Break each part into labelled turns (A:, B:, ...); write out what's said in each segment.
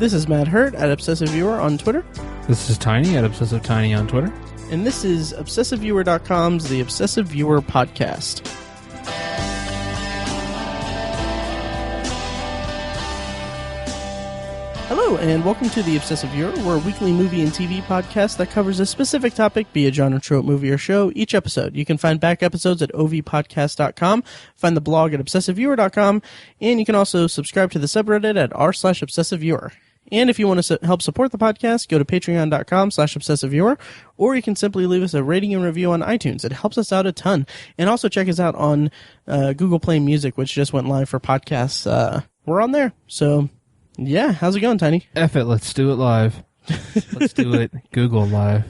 A: This is Matt Hurt at Obsessive Viewer on Twitter.
B: This is Tiny at Obsessive Tiny on Twitter.
A: And this is ObsessiveViewer.com's The Obsessive Viewer Podcast. Hello, and welcome to The Obsessive Viewer. We're a weekly movie and TV podcast that covers a specific topic, be it genre, trope, movie, or show, each episode. You can find back episodes at ovpodcast.com, find the blog at obsessiveviewer.com, and you can also subscribe to the subreddit at r/obsessiveviewer. And if you want to help support the podcast, go to patreon.com/obsessiveviewer, or you can simply leave us a rating and review on iTunes. It helps us out a ton. And also check us out on Google Play Music, which just went live for podcasts. We're on there, so... yeah, how's it going, Tiny?
B: F it, let's do it live. Let's do it Google Live.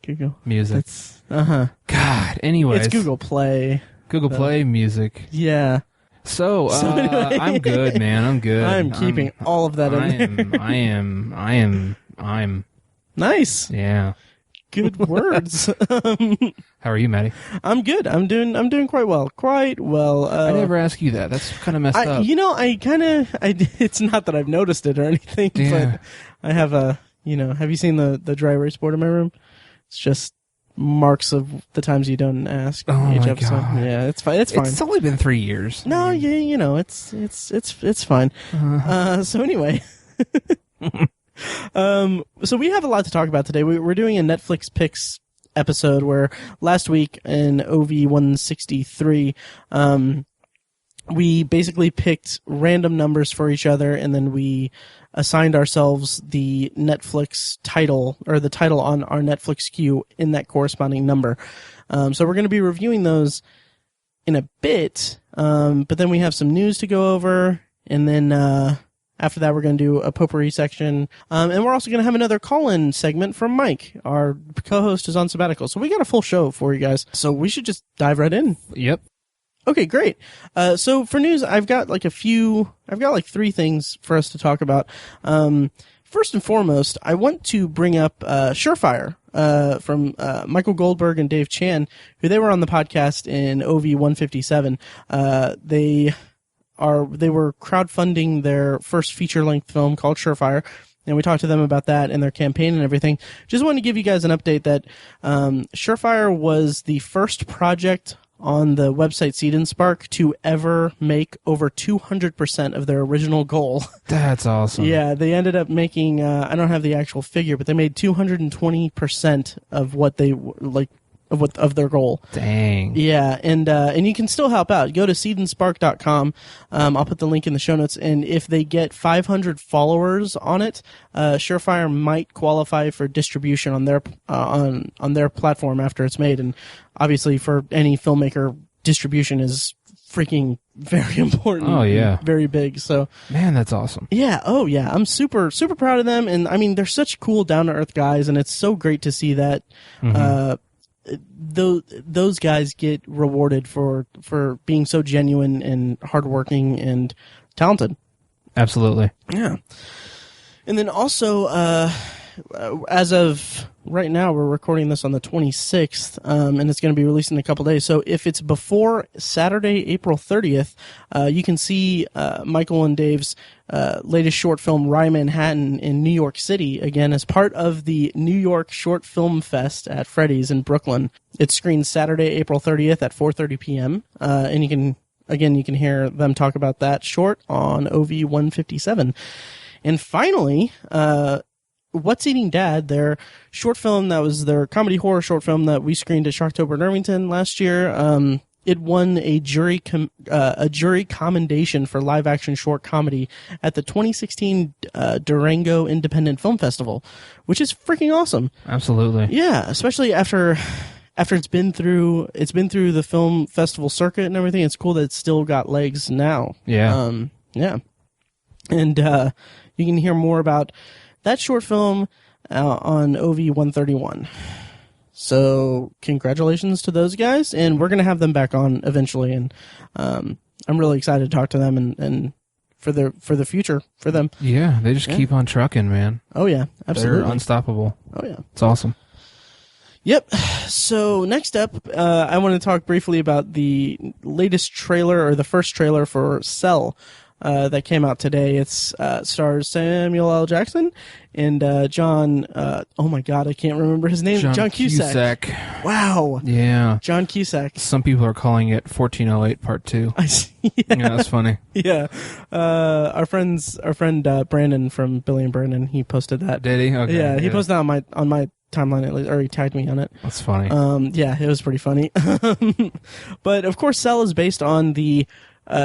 A: Google.
B: Music.
A: Uh-huh.
B: God, anyways.
A: It's Google Play.
B: Google Play Music.
A: Yeah.
B: So, anyway. I'm good, man. I'm good.
A: I'm keeping all of that in there.
B: I am.
A: Nice.
B: Yeah.
A: Good words.
B: How are you, Maddie?
A: I'm good. I'm doing quite well.
B: I never ask you that. That's kind of messed up.
A: You know, it's not that I've noticed it or anything,
B: yeah.
A: But I have have you seen the dry erase board in my room? It's just marks of the times you don't ask each episode. God. Yeah, it's fine. It's fine.
B: It's only been 3 years.
A: No, yeah, it's fine. So anyway. So we have a lot to talk about today. We're doing a Netflix Picks episode where last week in OV163, we basically picked random numbers for each other, and then we assigned ourselves the Netflix title, or the title on our Netflix queue in that corresponding number. So we're going to be reviewing those in a bit, but then we have some news to go over, and then after that we're going to do a potpourri section, and we're also going to have another call-in segment from Mike. Our co-host is on sabbatical, so we got a full show for you guys, so we should just dive right in.
B: Yep.
A: Okay, great. So for news, I've got like three things for us to talk about. First and foremost, I want to bring up Surefire from Michael Goldberg and Dave Chan, who they were on the podcast in OV157. They were crowdfunding their first feature-length film called Surefire, and we talked to them about that and their campaign and everything. Just wanted to give you guys an update that Surefire was the first project on the website Seed and Spark to ever make over 200% of their original goal.
B: That's awesome.
A: Yeah, they ended up making, I don't have the actual figure, but they made 220% of what they, of their goal.
B: Dang.
A: Yeah, and you can still help out. Go to seedandspark.com. I'll put the link in the show notes, and if they get 500 followers on it, Surefire might qualify for distribution on their on their platform after it's made. And obviously, for any filmmaker, distribution is freaking very important.
B: Oh yeah,
A: very big. So
B: man, that's awesome.
A: Yeah. Oh yeah, I'm super proud of them, and I mean they're such cool, down to earth guys, and it's so great to see that. Mm-hmm. Those guys get rewarded for being so genuine and hardworking and talented.
B: Absolutely.
A: Yeah. And then also, as of right now, we're recording this on the 26th, and it's going to be released in a couple days. So if it's before Saturday, April 30th, you can see Michael and Dave's latest short film, Rye Manhattan, in New York City, again, as part of the New York Short Film Fest at Freddy's in Brooklyn. It screens Saturday, April 30th at 4:30 p.m., and you can hear them talk about that short on OV157. And finally, What's Eating Dad, their short film that was their comedy horror short film that we screened at Sharktober in Irvington last year. It won a jury commendation for live action short comedy at the 2016 Durango Independent Film Festival, which is freaking awesome.
B: Absolutely.
A: Yeah, especially after it's been through the film festival circuit and everything. It's cool that it's still got legs now.
B: Yeah.
A: Yeah. And you can hear more about that short film on OV131. So congratulations to those guys, and we're going to have them back on eventually, and I'm really excited to talk to them and for the future for them.
B: Yeah, they just keep on trucking, man.
A: Oh yeah, absolutely.
B: They're unstoppable.
A: Oh yeah.
B: It's awesome.
A: Yep. So next up, I want to talk briefly about the latest trailer, or the first trailer for Cell. that came out today. It's stars Samuel L. Jackson and John. Oh my God, I can't remember his name. John Cusack. Wow.
B: Yeah.
A: John Cusack.
B: Some people are calling it 1408 Part 2. Yeah, that's funny.
A: Yeah. Our friend Brandon from Billy and Brandon, he posted that.
B: Did he? Okay.
A: Yeah, he posted that on my timeline at least, or he tagged me on it.
B: That's funny.
A: Yeah, it was pretty funny. But of course, Cell is based on the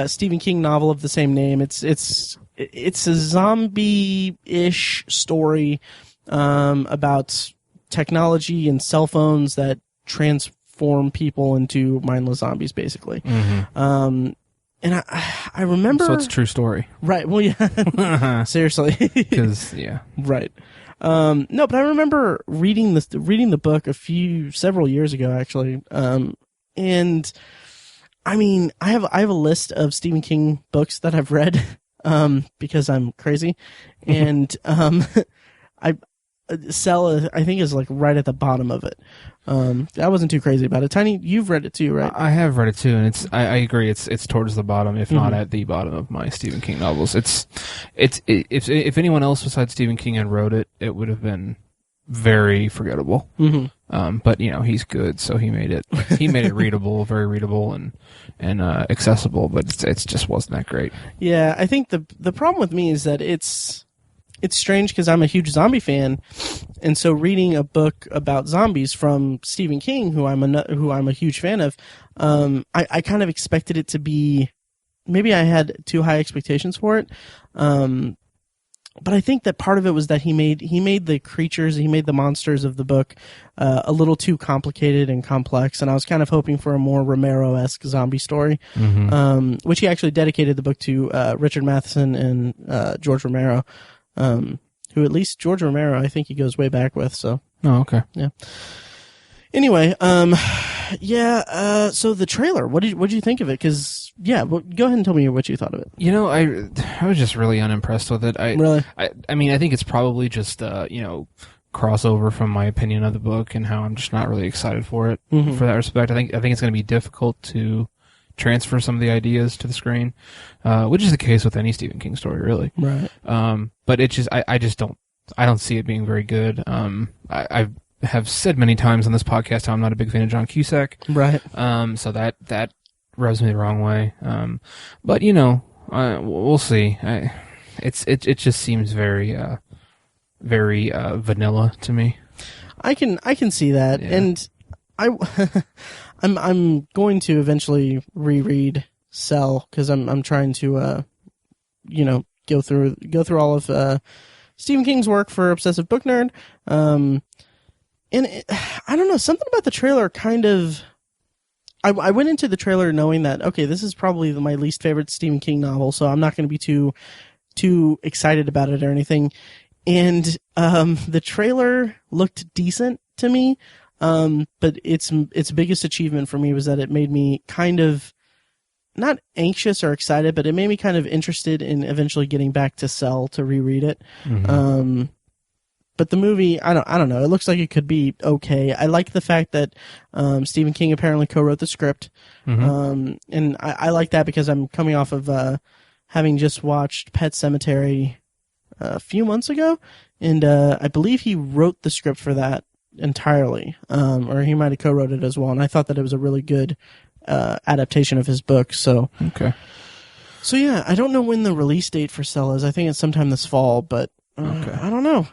A: Stephen King novel of the same name. It's a zombie-ish story about technology and cell phones that transform people into mindless zombies, basically.
B: Mm-hmm.
A: And I remember.
B: So it's a true story,
A: right? Well, yeah. Seriously.
B: Because yeah,
A: right. No, but I remember reading the book several years ago, actually. And I mean, I have a list of Stephen King books that I've read, because I'm crazy. And, Cell, I think, is like right at the bottom of it. I wasn't too crazy about it. Tiny, you've read it too, right?
B: I have read it too, and I agree. It's towards the bottom, if not at the bottom of my Stephen King novels. If anyone else besides Stephen King had wrote it, it would have been very forgettable.
A: Mm-hmm.
B: But he's good, so he made it readable, very readable and accessible. But it just wasn't that great.
A: Yeah, I think the problem with me is that it's strange because I'm a huge zombie fan, and so reading a book about zombies from Stephen King, who I'm a huge fan of, I kind of expected it to be, maybe I had too high expectations for it, but I think that part of it was that he made the creatures, he made the monsters of the book a little too complicated and complex, and I was kind of hoping for a more Romero-esque zombie story, which he actually dedicated the book to Richard Matheson and George Romero. Who at least George Romero, I think he goes way back with, so.
B: Oh, okay.
A: Yeah. Anyway, so the trailer, what did you think of it? Cause, yeah, well, go ahead and tell me what you thought of it.
B: I was just really unimpressed with it.
A: Really?
B: I mean, I think it's probably just, crossover from my opinion of the book and how I'm just not really excited for it for that respect. I think it's going to be difficult to transfer some of the ideas to the screen, which is the case with any Stephen King story, really.
A: Right.
B: But it just, I don't see it being very good. I have said many times on this podcast how I'm not a big fan of John Cusack.
A: Right.
B: So that rubs me the wrong way. But we'll see. It just seems very vanilla to me. I
A: can see that. Yeah. And I'm going to eventually reread Cell because I'm trying to go through all of Stephen King's work for Obsessive Book Nerd. And I don't know, something about the trailer kind of. I went into the trailer knowing that okay, this is probably my least favorite Stephen King novel, so I'm not going to be too excited about it or anything. And the trailer looked decent to me. But its biggest achievement for me was that it made me kind of not anxious or excited, but it made me kind of interested in eventually getting back to Cell to reread it. Mm-hmm. But the movie, I don't know. It looks like it could be okay. I like the fact that Stephen King apparently co-wrote the script, and I like that because I'm coming off of having just watched Pet Sematary a few months ago, and I believe he wrote the script for that entirely, or he might have co-wrote it as well. And I thought that it was a really good adaptation of his book. So
B: okay.
A: So yeah, I don't know when the release date for Cell is. I think it's sometime this fall, but. Okay. I don't know.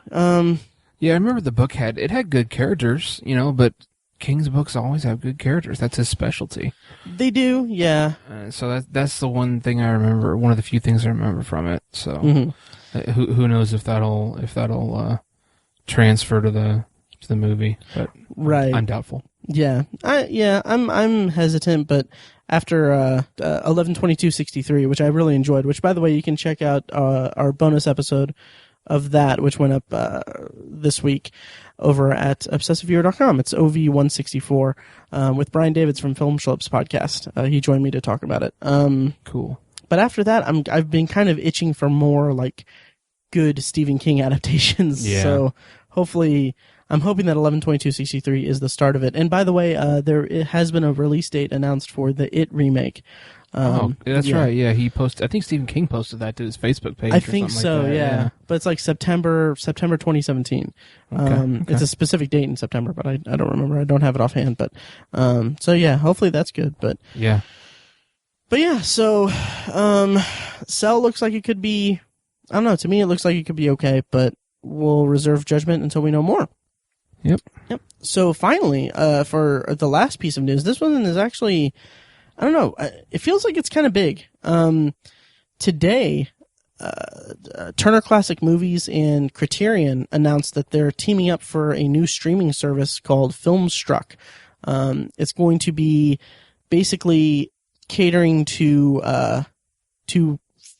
B: Yeah, I remember the book had good characters, but King's books always have good characters. That's his specialty.
A: They do, yeah.
B: So that's the one thing I remember. One of the few things I remember from it. So who knows if that'll transfer to the movie? But
A: right,
B: I'm doubtful.
A: Yeah, I'm hesitant, but after 11/22/63, which I really enjoyed. Which, by the way, you can check out our bonus episode of that, which went up this week over at obsessiveviewer.com. It's OV164 with Brian Davids from FilmStruck's podcast. He joined me to talk about it.
B: Cool.
A: But after that, I've been kind of itching for more like good Stephen King adaptations.
B: Yeah.
A: So hopefully, I'm hoping that 11/22/63 is the start of it. And by the way, it has been a release date announced for the It remake.
B: That's right. Yeah, he posted. I think Stephen King posted that to his Facebook page.
A: I think so.
B: Like that.
A: Yeah, but it's like September 2017.
B: Okay.
A: It's a specific date in September, but I don't remember. I don't have it offhand. But so yeah, hopefully that's good. But
B: yeah.
A: So Cell looks like it could be. I don't know. To me, it looks like it could be okay, but we'll reserve judgment until we know more.
B: Yep.
A: So finally, for the last piece of news, this one is actually, I don't know, it feels like it's kind of big. Today, Turner Classic Movies and Criterion announced that they're teaming up for a new streaming service called FilmStruck. It's going to be basically catering to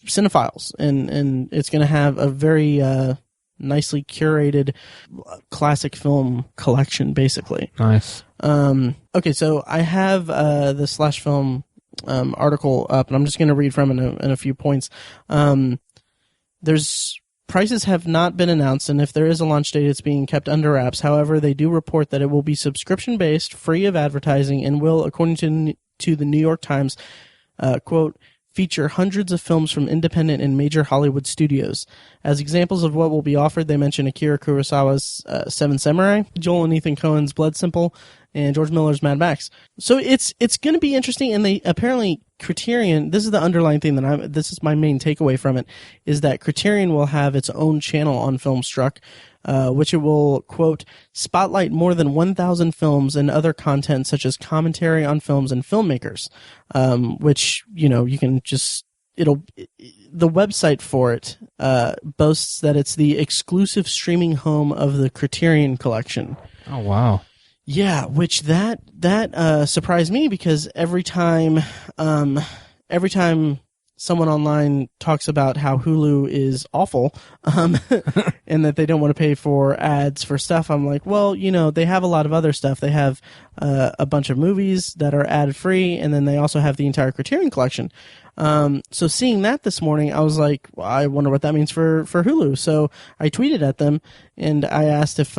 A: cinephiles, and it's going to have a very nicely curated classic film collection, basically.
B: Nice.
A: Okay, so I have the Slash Film article up, and I'm just going to read from it in a few points. There's prices have not been announced, and if there is a launch date, it's being kept under wraps. However, they do report that it will be subscription-based, free of advertising, and will, according to the New York Times, quote, feature hundreds of films from independent and major Hollywood studios. As examples of what will be offered, they mention Akira Kurosawa's Seven Samurai, Joel and Ethan Coen's Blood Simple, and George Miller's Mad Max. So it's going to be interesting, and they apparently Criterion, this is the underlying thing this is my main takeaway from it, is that Criterion will have its own channel on FilmStruck, which it will, quote, spotlight more than 1,000 films and other content such as commentary on films and filmmakers, which, you can just, the website for it boasts that it's the exclusive streaming home of the Criterion collection.
B: Oh, wow.
A: Yeah, which that surprised me, because every time someone online talks about how Hulu is awful, and that they don't want to pay for ads for stuff, I'm like, well, they have a lot of other stuff. They have a bunch of movies that are ad free, and then they also have the entire Criterion collection. So seeing that this morning, I was like, well, I wonder what that means for Hulu. So I tweeted at them, and I asked if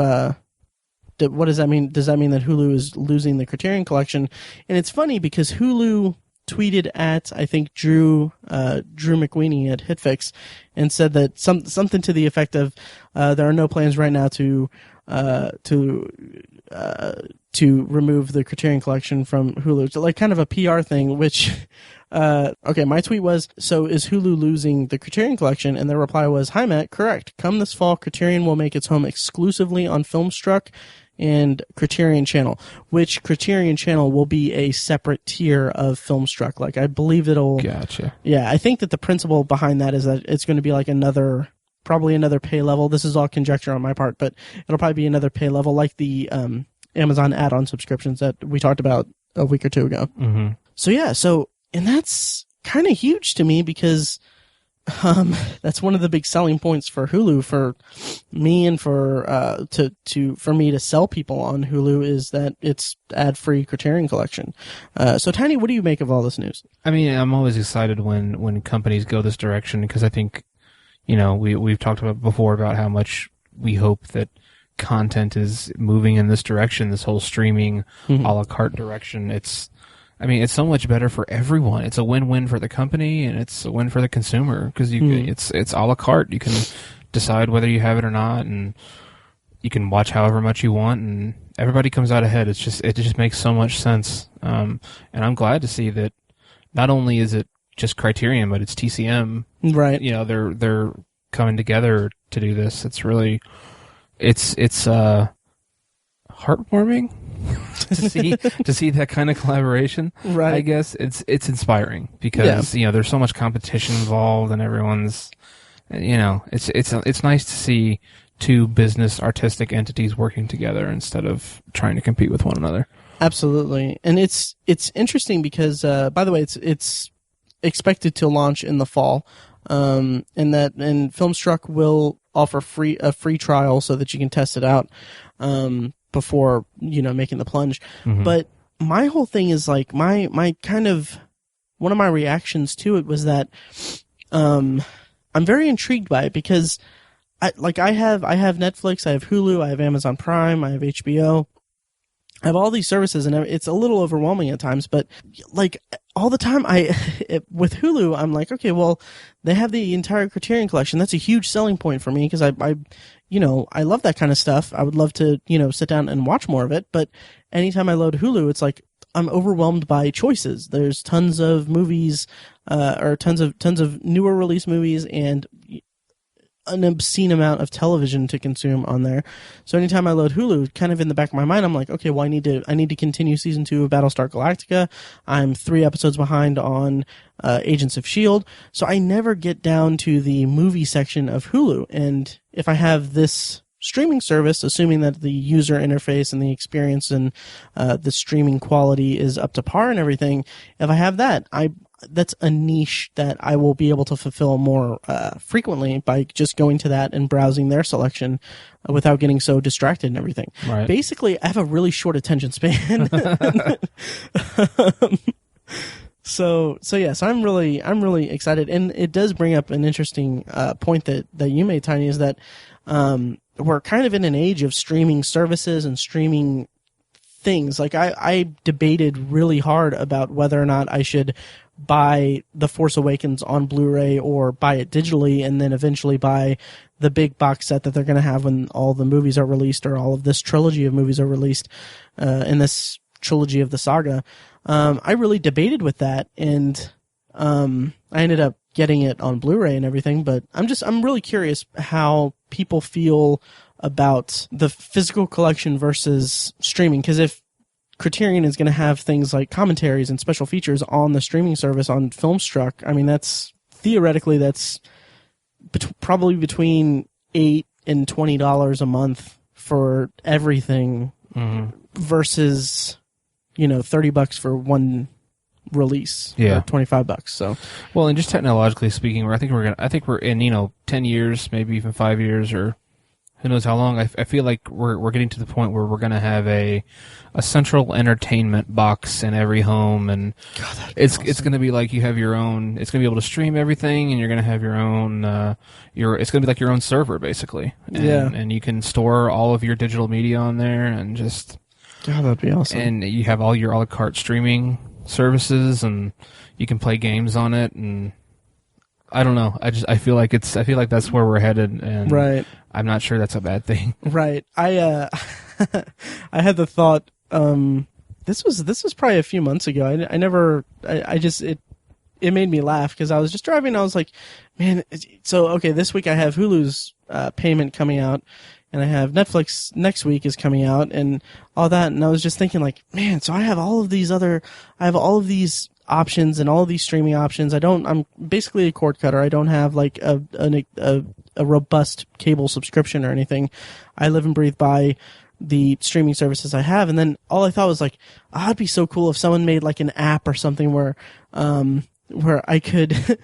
A: what does that mean? Does that mean that Hulu is losing the Criterion collection? And it's funny because Hulu tweeted at, I think, Drew McWeeny at HitFix, and said that something to the effect of there are no plans right now to remove the Criterion collection from Hulu. So like kind of a PR thing, which okay, my tweet was, so is Hulu losing the Criterion collection? And their reply was, hi Matt, correct. Come this fall, Criterion will make its home exclusively on FilmStruck and Criterion Channel, which Criterion Channel will be a separate tier of FilmStruck. Like, I believe it'll...
B: Gotcha.
A: Yeah, I think that the principle behind that is that it's going to be like probably another pay level. This is all conjecture on my part, but it'll probably be another pay level like the Amazon add-on subscriptions that we talked about a week or two ago.
B: Mm-hmm.
A: So and that's kind of huge to me, because that's one of the big selling points for Hulu for me, and for me to sell people on Hulu, is that it's ad-free Criterion collection. So Tiny, what do you make of all this news?
B: I mean, I'm always excited when companies go this direction, because I think, we've talked about before about how much we hope that content is moving in this direction, this whole streaming a la carte direction. It's so much better for everyone. It's a win-win for the company, and it's a win for the consumer, because it's a la carte. You can decide whether you have it or not, and you can watch however much you want, and everybody comes out ahead. It just makes so much sense. And I'm glad to see that not only is it just Criterion, but it's TCM.
A: Right.
B: They're coming together to do this. It's really, it's heartwarming to see that kind of collaboration.
A: Right.
B: I guess it's inspiring, because there's so much competition involved, and everyone's it's nice to see two business artistic entities working together instead of trying to compete with one another.
A: Absolutely. And it's interesting because by the way, it's expected to launch in the fall. And FilmStruck will offer a free trial so that you can test it out before making the plunge. Mm-hmm. But my whole thing is like my kind of one of my reactions to it was that I'm very intrigued by it, because I have Netflix, I have Hulu, I have Amazon Prime, I have HBO, I have all these services, and it's a little overwhelming at times, but like all the time with Hulu, I'm like, okay, well, they have the entire Criterion collection. That's a huge selling point for me because I love that kind of stuff. I would love to, sit down and watch more of it. But anytime I load Hulu, it's like I'm overwhelmed by choices. There's tons of movies, or tons of newer release movies and an obscene amount of television to consume on there. So anytime I load Hulu, kind of in the back of my mind, I'm like, okay, well, I need to continue season 2 of Battlestar Galactica. I'm 3 episodes behind on Agents of S.H.I.E.L.D. So I never get down to the movie section of Hulu. And if I have this streaming service, assuming that the user interface and the experience and the streaming quality is up to par and everything, if I have that, that's a niche that I will be able to fulfill more frequently by just going to that and browsing their selection without getting so distracted and everything.
B: Right.
A: Basically, I have a really short attention span. So yes, I'm really excited, and it does bring up an interesting point that you made, Tiny, is that we're kind of in an age of streaming services and streaming things. Like I debated really hard about whether or not I should buy The Force Awakens on Blu-ray or buy it digitally and then eventually buy the big box set that they're going to have when all the movies are released, or all of this trilogy of movies are released in this trilogy of the saga. I really debated with that, and I ended up getting it on Blu-ray and everything, but I'm really curious how people feel about the physical collection versus streaming, because if Criterion is going to have things like commentaries and special features on the streaming service on FilmStruck, I mean, that's probably between $8 and $20 a month for everything, versus, $30 for one release, or $25. So,
B: well, and just technologically speaking, I think we're in 10 years, maybe even 5 years, or who knows how long. I feel like we're getting to the point where we're going to have a central entertainment box in every home, and
A: God,
B: it's going to be like you have your own. It's going to be able to stream everything, and you're going to have your own. It's going to be like your own server, basically. And you can store all of your digital media on there, and just.
A: God, that'd be awesome.
B: And you have all your a la carte streaming services, and you can play games on it, and I don't know. I feel like that's where we're headed, and
A: right.
B: I'm not sure that's a bad thing.
A: Right. I had the thought. This was probably a few months ago. It made me laugh because I was just driving. I was like, man. So okay, this week I have Hulu's payment coming out, and I have Netflix next week is coming out, and all that. And I was just thinking, like, man. So I have all of these options and all of these streaming options. I'm basically a cord cutter. I don't have like a robust cable subscription or anything. I live and breathe by the streaming services I have. And then all I thought was like, oh, it'd be so cool if someone made like an app or something where I could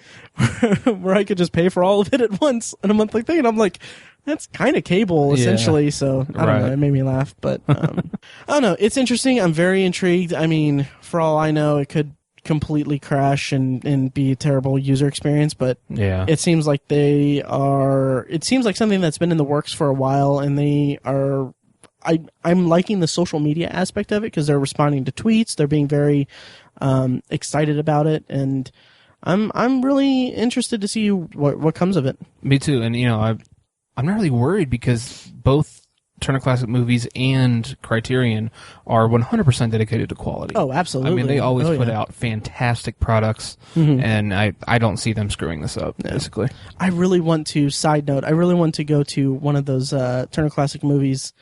A: just pay for all of it at once in a monthly thing. And I'm like, that's kind of cable essentially. So I don't know. It made me laugh, but I don't know. It's interesting. I'm very intrigued. I mean, for all I know, it could completely crash and be a terrible user experience, but it seems like it seems like something that's been in the works for a while, and I'm liking the social media aspect of it because they're responding to tweets, they're being very excited about it, and I'm really interested to see what comes of it. Me
B: too. And I'm not really worried because both Turner Classic Movies and Criterion are 100% dedicated to quality.
A: Oh, absolutely.
B: I mean, they always put out fantastic products, and I don't see them screwing this up, basically. I really want to go to one of those Turner Classic Movies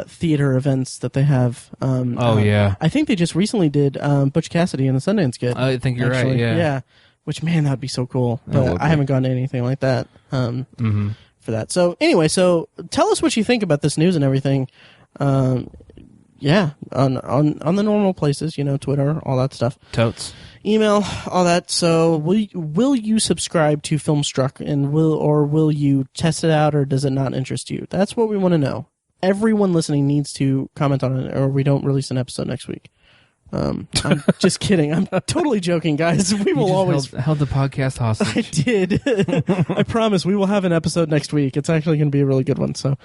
B: theater events that they have. I think they just recently did Butch Cassidy and the Sundance Kid. I think you're right, yeah.
A: Which, man, that'd be so cool. But I haven't gone to anything like that. For that. So anyway, tell us what you think about this news and everything. On the normal places, Twitter, all that stuff.
B: Totes.
A: Email, all that. So will you subscribe to FilmStruck, and will you test it out, or does it not interest you? That's what we want to know. Everyone listening needs to comment on it, or we don't release an episode next week. I'm just kidding. I'm totally joking, guys. We will always
B: held the podcast hostage.
A: I did. I promise we will have an episode next week. It's actually going to be a really good one. So,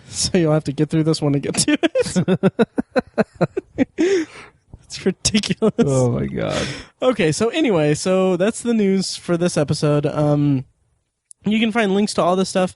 A: so you'll have to get through this one to get to it. It's ridiculous.
B: Oh my god.
A: Okay. So anyway, so that's the news for this episode. You can find links to all this stuff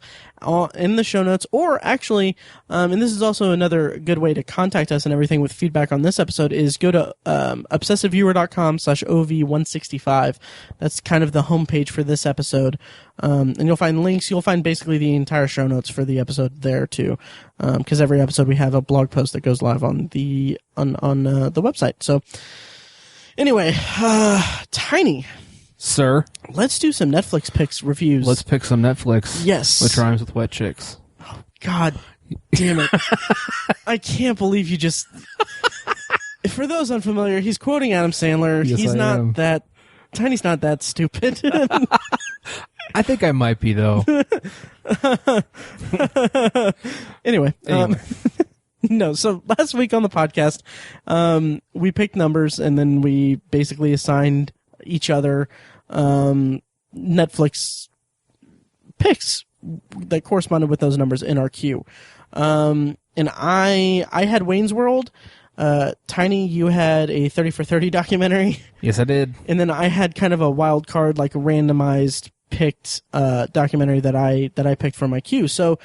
A: in the show notes, or actually, and this is also another good way to contact us and everything with feedback on this episode, is go to obsessiveviewer.com/OV165. That's kind of the homepage for this episode. And you'll find links. You'll find basically the entire show notes for the episode there too. Because every episode we have a blog post that goes live on the website. So anyway, Tiny.
B: Sir,
A: let's do some Netflix picks reviews.
B: Let's pick some Netflix.
A: Yes.
B: Which rhymes with wet chicks.
A: Oh, God damn it. I can't believe you just... For those unfamiliar, he's quoting Adam Sandler.
B: Yes,
A: he's
B: I
A: not
B: am.
A: that... Tiny's not that stupid.
B: I think I might be, though.
A: Anyway. No, so last week on the podcast, we picked numbers, and then we basically assigned each other Netflix picks that corresponded with those numbers in our queue. And I had Wayne's World. Tiny, you had a 30 for 30 documentary.
B: Yes, I did.
A: And then I had kind of a wild card, like a randomized picked documentary that I picked for my queue. So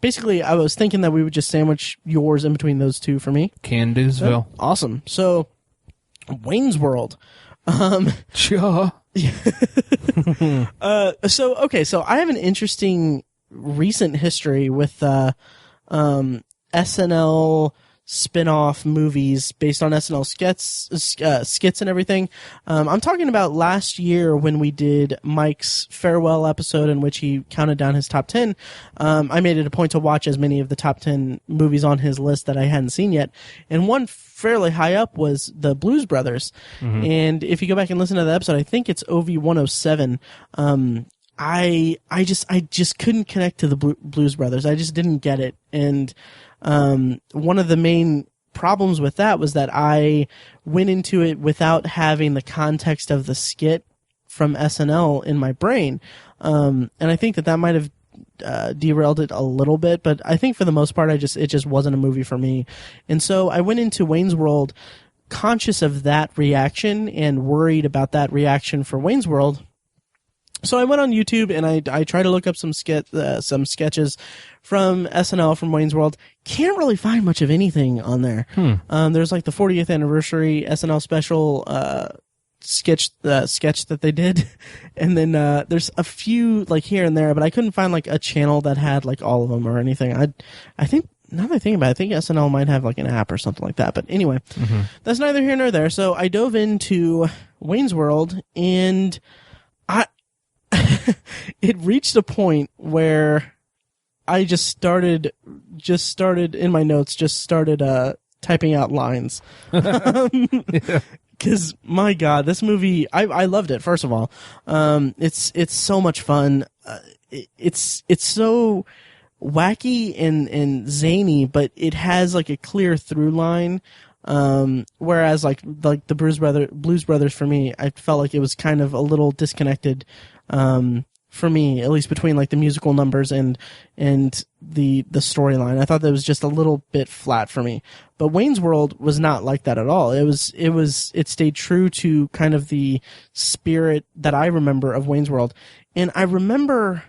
A: basically, I was thinking that we would just sandwich yours in between those two for me.
B: Can-do'sville.
A: Awesome. So Wayne's World.
B: Sure.
A: So I have an interesting recent history with SNL spin-off movies based on SNL skits and everything. I'm talking about last year when we did Mike's farewell episode in which he counted down his top 10. I made it a point to watch as many of the top 10 movies on his list that I hadn't seen yet. And one fairly high up was the Blues Brothers. Mm-hmm. And if you go back and listen to the episode, I think it's OV167. I just couldn't connect to the Blues Brothers. I just didn't get it. And one of the main problems with that was that I went into it without having the context of the skit from SNL in my brain. And I think that might have derailed it a little bit, but I think for the most part, it just wasn't a movie for me. And so I went into Wayne's World conscious of that reaction and worried about that reaction for Wayne's World. So I went on YouTube and I tried to look up some sketches from SNL from Wayne's World. Can't really find much of anything on there. There's like the 40th anniversary SNL special sketch that they did, and then there's a few like here and there, but I couldn't find like a channel that had like all of them or anything. I think now that I think about it, I think SNL might have like an app or something like that. But anyway, That's neither here nor there. So I dove into Wayne's World and it reached a point where I just started in my notes, typing out lines. Because my God, this movie, I loved it. First of all, it's so much fun. It's so wacky and zany, but it has like a clear through line. Whereas like the Blues Brothers for me, I felt like it was kind of a little disconnected. For me, at least between like the musical numbers and the storyline. I thought that was just a little bit flat for me. But Wayne's World was not like that at all. It stayed true to kind of the spirit that I remember of Wayne's World. And I remember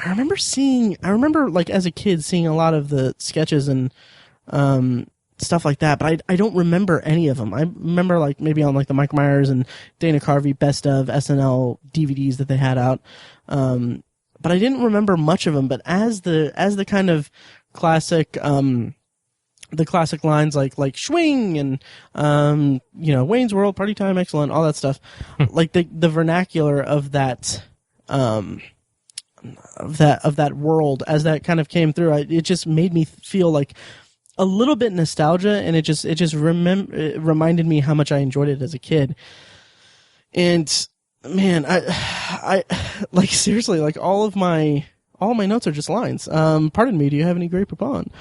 A: like as a kid seeing a lot of the sketches and stuff like that, but I don't remember any of them. I remember like maybe on like the Mike Myers and Dana Carvey best of SNL DVDs that they had out, but I didn't remember much of them. But as the kind of classic the classic lines like swing and Wayne's World, party time, excellent, all that stuff, like the vernacular of that world, as that kind of came through, it just made me feel like a little bit nostalgia, and it reminded me how much I enjoyed it as a kid. And man, I like seriously, like all of my all my notes are just lines. Pardon me, do you have any Grey Poupon?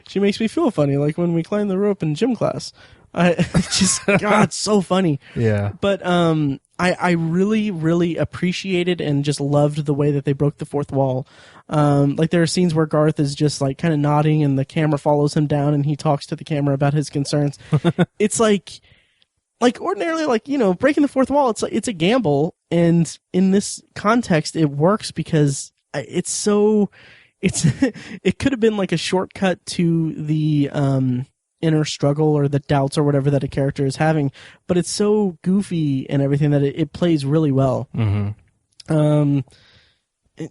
A: She makes me feel funny, like when we climb the rope in gym class. God, it's so funny.
B: Yeah.
A: But I really, really appreciated and just loved the way that they broke the fourth wall. Like there are scenes where Garth is just like kind of nodding and the camera follows him down and he talks to the camera about his concerns. It's like ordinarily, like, you know, breaking the fourth wall, it's a gamble. And in this context, it works because it could have been like a shortcut to the, inner struggle or the doubts or whatever that a character is having, but it's so goofy and everything that it plays really well.
B: Mm-hmm.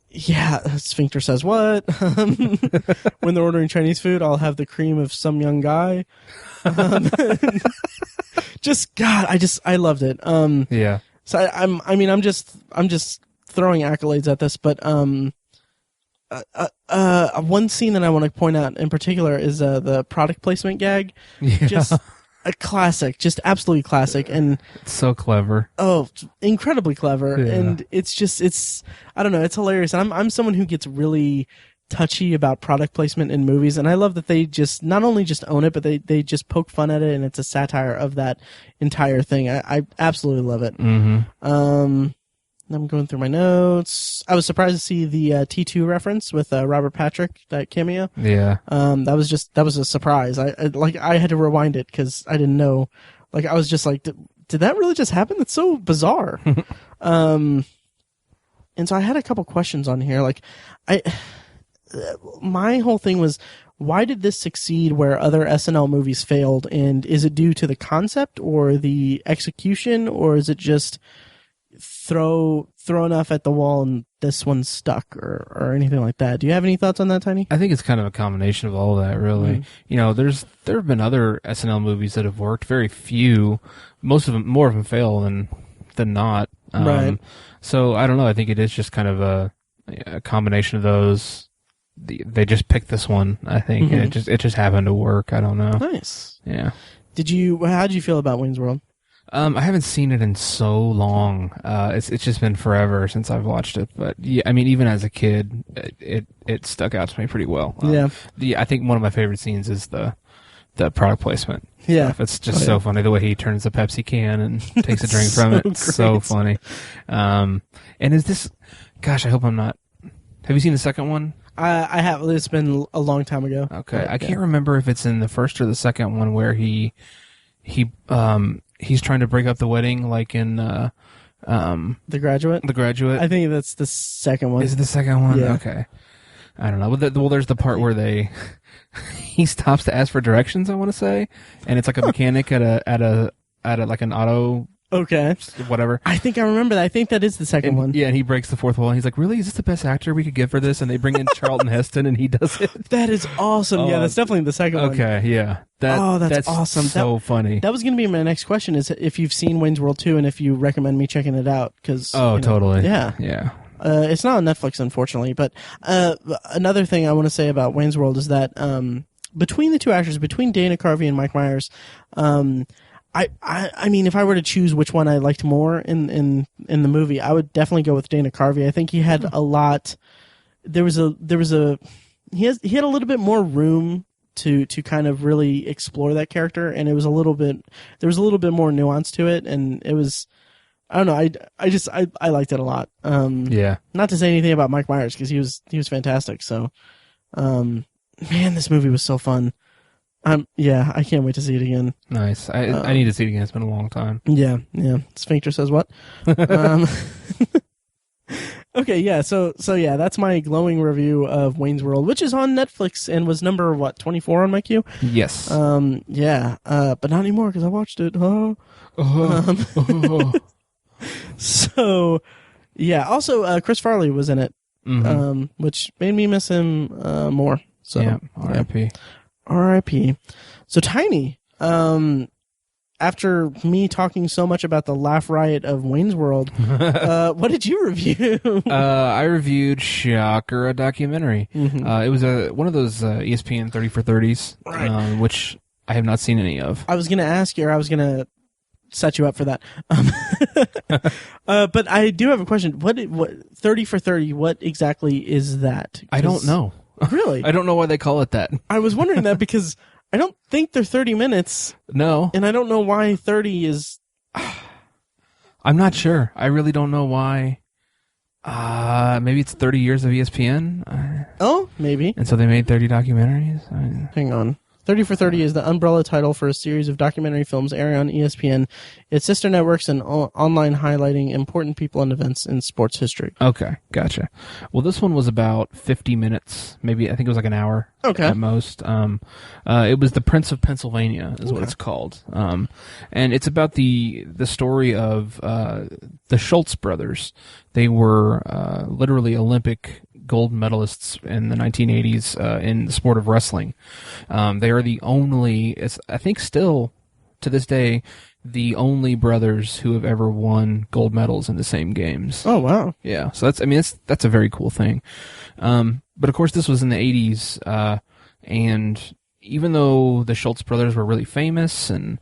A: Yeah, Sphincter says what? When they're ordering Chinese food, I'll have the cream of some young guy. Just God, I loved it.
B: Yeah.
A: So I'm just throwing accolades at this, but one scene that I want to point out in particular is the product placement gag.
B: Yeah.
A: Just a classic, just absolutely classic, and
B: It's so clever.
A: oh, incredibly clever.
B: Yeah.
A: And it's I don't know, it's hilarious. And I'm someone who gets really touchy about product placement in movies, and I love that they just not only just own it, but they just poke fun at it, and it's a satire of that entire thing. I absolutely love it.
B: Mm-hmm.
A: I'm going through my notes. I was surprised to see the T2 reference with Robert Patrick, that cameo.
B: Yeah.
A: That was a surprise. I had to rewind it because I didn't know. Like, I was just like, did that really just happen? That's so bizarre. And so I had a couple questions on here. Like, my whole thing was, why did this succeed where other SNL movies failed? And is it due to the concept or the execution, or is it just throw enough at the wall and this one's stuck or anything like that? Do you have any thoughts on that, Tiny?
B: I think it's kind of a combination of all of that, really. You know, there have been other SNL movies that have worked. Very few, more of them fail than not.
A: Right.
B: So I don't know. I think it is just kind of a combination of those. They just picked this one, I think, and it just happened to work. I don't know.
A: Nice.
B: Yeah.
A: How did you feel about Wayne's World?
B: I haven't seen it in so long. It's just been forever since I've watched it. But yeah, I mean, even as a kid, it stuck out to me pretty well. I think one of my favorite scenes is the product placement.
A: Yeah,
B: stuff. It's just so funny the way he turns the Pepsi can and takes a drink from it. It's so funny. And is this? Gosh, I hope I'm not. Have you seen the second one?
A: I have. It's been a long time ago.
B: Okay, I can't remember if it's in the first or the second one where he's trying to break up the wedding, like in
A: The Graduate.
B: The Graduate.
A: I think that's the second one.
B: Is it the second one?
A: Yeah.
B: Okay. I don't know. Well, there's the part where he stops to ask for directions, I want to say, and it's like a mechanic at a like an auto.
A: Okay.
B: Whatever.
A: I think I remember that. I think that is the second one.
B: Yeah, and he breaks the fourth wall, and he's like, "Really? Is this the best actor we could get for this?" And they bring in Charlton Heston, and he does it.
A: That is awesome. Yeah, that's definitely the second one.
B: Okay, yeah. That's
A: awesome.
B: So funny.
A: That was going to be my next question: is if you've seen Wayne's World 2 and if you recommend me checking it out? Because
B: totally.
A: Yeah. It's not on Netflix, unfortunately. But another thing I want to say about Wayne's World is that between the two actors, between Dana Carvey and Mike Myers, I mean, if I were to choose which one I liked more in the movie, I would definitely go with Dana Carvey. I think he had a lot. He had a little bit more room to kind of really explore that character, and there was a little bit more nuance to it, and it was, I don't know, I liked it a lot.
B: Yeah.
A: Not to say anything about Mike Myers because he was fantastic. So, man, this movie was so fun. Yeah, I can't wait to see it again.
B: Nice. I need to see it again. It's been a long time.
A: Yeah. Sphincter says what? Okay, yeah. So yeah, that's my glowing review of Wayne's World, which is on Netflix and was number 24 on my queue.
B: Yes.
A: Yeah. But not anymore because I watched it. So yeah. Also, Chris Farley was in it, which made me miss him more. So
B: yeah. R.I.P.
A: R.I.P. So Tiny, after me talking so much about the laugh riot of Wayne's World, what did you review?
B: I reviewed Shocker, a documentary. It was one of those ESPN 30 for 30s, which I have not seen any of.
A: I was going to ask you, or I was going to set you up for that. But I do have a question. What 30 for 30? What exactly is that?
B: I don't know.
A: Really?
B: I don't know why they call it that.
A: I was wondering that because I don't think they're 30 minutes.
B: No.
A: And I don't know why 30 is...
B: I'm not sure. I really don't know why. Maybe it's 30 years of ESPN.
A: Oh, maybe.
B: And so they made 30 documentaries.
A: Hang on. 30 for 30 is the umbrella title for a series of documentary films airing on ESPN, its sister networks, and online highlighting important people and events in sports history.
B: Okay, gotcha. Well, this one was about 50 minutes, maybe. I think it was like an hour at most. It was The Prince of Pennsylvania is what it's called. And it's about the story of the Schultz brothers. They were literally Olympic gold medalists in the 1980s in the sport of wrestling. They are the only, I think still to this day, the only brothers who have ever won gold medals in the same games.
A: Oh, wow.
B: Yeah, so that's a very cool thing. But of course this was in the 80s, and even though the Schultz brothers were really famous and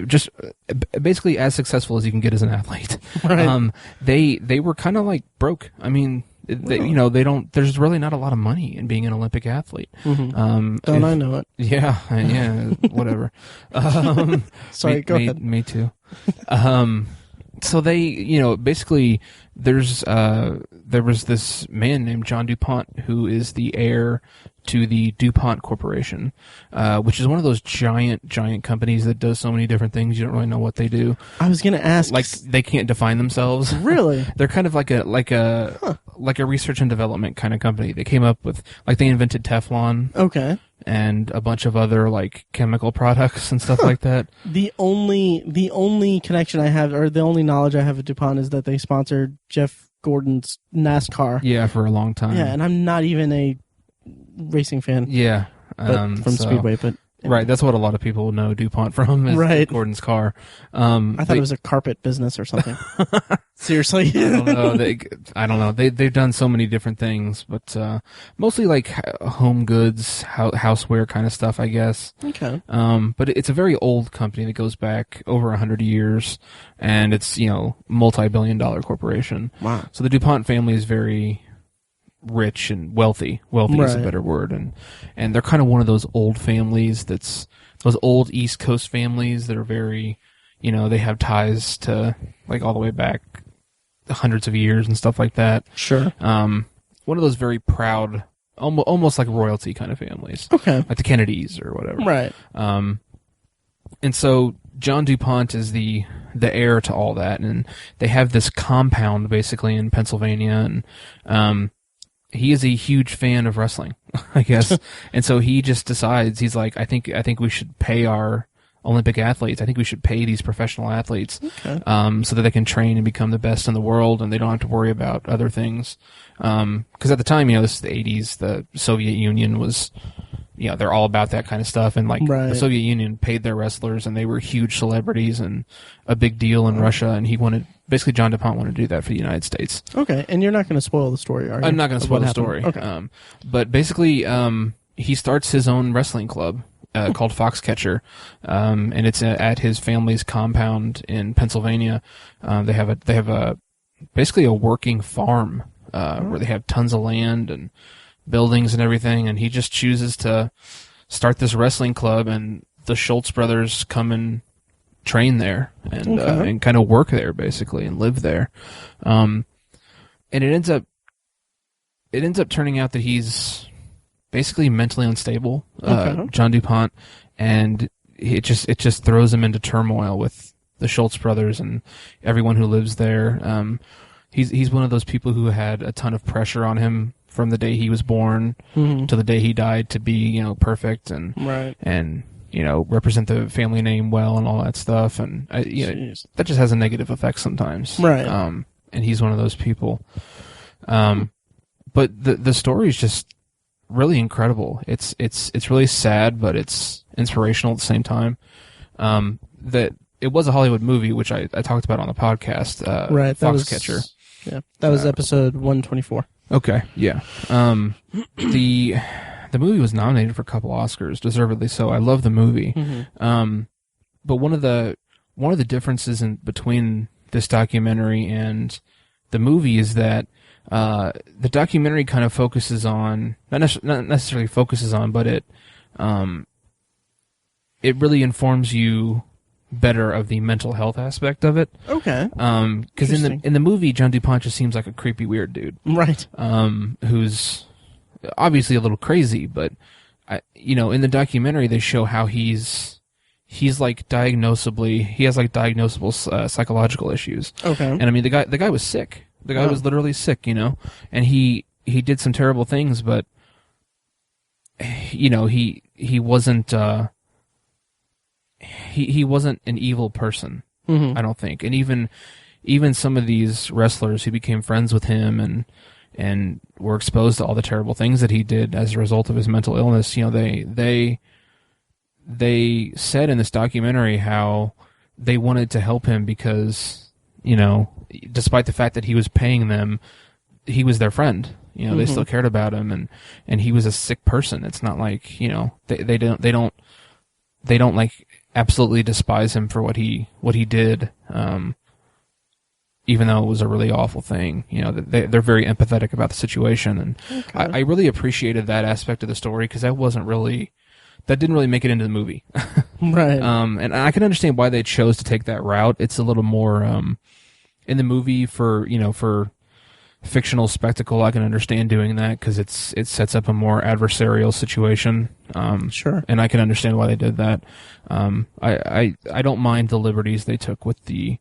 B: just basically as successful as you can get as an athlete.
A: Right.
B: They were kind of like broke. I mean, there's really not a lot of money in being an Olympic athlete.
A: Mm-hmm. Don't I know it?
B: Yeah, whatever.
A: Sorry, go ahead.
B: Me too. So they, basically there was this man named John DuPont who is the heir to the DuPont Corporation, which is one of those giant companies that does so many different things you don't really know what they do.
A: I was going to ask,
B: like they can't define themselves.
A: Really?
B: They're kind of like a research and development kind of company. They came up with, like, they invented Teflon.
A: Okay.
B: And a bunch of other like chemical products and stuff like that.
A: The only connection I have, or the only knowledge I have of DuPont, is that they sponsored Jeff Gordon's NASCAR.
B: Yeah, for a long time.
A: Yeah, and I'm not even a racing fan.
B: Yeah,
A: from Speedway, but
B: right, that's what a lot of people know DuPont from, is
A: right.
B: Gordon's car.
A: I thought it was a carpet business or something. Seriously,
B: I don't know. They've done so many different things, but mostly like home goods, houseware kind of stuff, I guess.
A: Okay.
B: But it's a very old company that goes back over 100 years, and it's multi-billion-dollar corporation.
A: Wow.
B: So the DuPont family is very rich and wealthy. Wealthy is a
A: Right.
B: better word, and they're kind of one of those old families those old East Coast families that are very, they have ties to like all the way back hundreds of years and stuff like that.
A: Sure.
B: One of those very proud, almost like royalty kind of families.
A: Okay.
B: Like the Kennedys or whatever.
A: Right.
B: And so John DuPont is the heir to all that, and they have this compound basically in Pennsylvania, and he is a huge fan of wrestling, I guess. And so he just decides, he's like, I think we should pay our Olympic athletes. I think we should pay these professional athletes, so that they can train and become the best in the world, and they don't have to worry about other things. Because at the time, this is the 80s, the Soviet Union was, they're all about that kind of stuff. And like
A: Right.
B: the Soviet Union paid their wrestlers, and they were huge celebrities and a big deal in Russia. And basically John DuPont wanted to do that for the United States.
A: Okay. And you're not going to spoil the story, are you?
B: I'm not going to spoil the
A: happened?
B: story.
A: Okay.
B: But basically, he starts his own wrestling club called Foxcatcher, and it's at his family's compound in Pennsylvania. They have basically a working farm where they have tons of land and buildings and everything, and he just chooses to start this wrestling club, and the Schultz brothers come and train there and kind of work there basically and live there. And it ends up turning out that he's basically mentally unstable, John DuPont, and it just throws him into turmoil with the Schultz brothers and everyone who lives there. He's one of those people who had a ton of pressure on him from the day he was born to the day he died to be, perfect and
A: Right.
B: and represent the family name well and all that stuff, and that just has a negative effect sometimes.
A: Right.
B: And he's one of those people. But the story is just really incredible. It's really sad, but it's inspirational at the same time. That it was a Hollywood movie, which I talked about on the podcast.
A: Right.
B: Foxcatcher.
A: That was episode 124.
B: Okay. Yeah. The movie was nominated for a couple Oscars, deservedly so. I love the movie. but one of the differences between this documentary and the movie is that the documentary kind of focuses on not necessarily focuses on, but it really informs you better of the mental health aspect of it.
A: Okay.
B: Because in the movie, John DuPont just seems like a creepy, weird dude,
A: right?
B: Who's obviously a little crazy, but in the documentary they show how he's like he has like diagnosable psychological issues. Okay. And I mean the guy was sick. The guy was literally sick, and he did some terrible things, but he wasn't he wasn't an evil person. Mm-hmm. I don't think. And even some of these wrestlers who became friends with him and were exposed to all the terrible things that he did as a result of his mental illness, they said in this documentary how they wanted to help him because, despite the fact that he was paying them, he was their friend. Mm-hmm. They still cared about him, and he was a sick person. It's not like, they don't like absolutely despise him for what he did, even though it was a really awful thing. They're very empathetic about the situation, and okay. I really appreciated that aspect of the story because that didn't really make it into the movie.
A: Right.
B: And I can understand why they chose to take that route. It's a little more in the movie for fictional spectacle. I can understand doing that because it sets up a more adversarial situation.
A: Sure.
B: And I can understand why they did that. I don't mind the liberties they took with the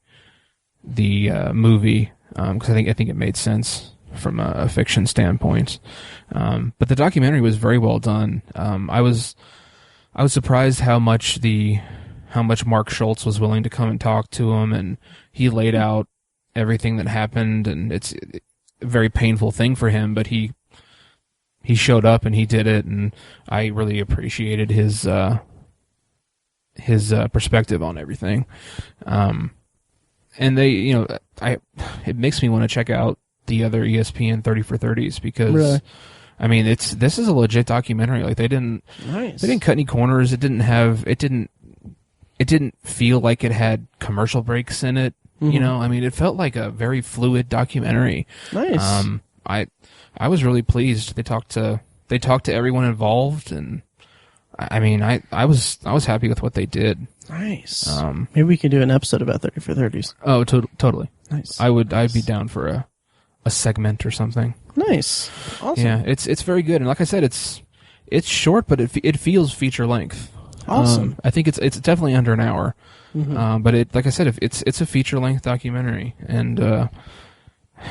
B: movie because I think it made sense from a fiction standpoint. But the documentary was very well done. I was surprised how much Mark Schultz was willing to come and talk to him, and he laid out everything that happened, and it's a very painful thing for him, but he showed up and he did it, and I really appreciated his perspective on everything. And it makes me want to check out the other ESPN 30 for 30s because really? I mean, this is a legit documentary. Like they didn't cut any corners. It didn't feel like it had commercial breaks in it. Mm-hmm. I mean, it felt like a very fluid documentary.
A: Nice.
B: I was really pleased. They talked to everyone involved, and I mean, I was happy with what they did.
A: Nice. Maybe we could do an episode about 30 for 30s.
B: Oh, totally.
A: Nice.
B: I'd be down for a segment or something.
A: Nice. Awesome.
B: Yeah, it's very good, and like I said, it's short, but it feels feature length.
A: Awesome.
B: I think it's definitely under an hour. Mm-hmm. But like I said, it's a feature length documentary, and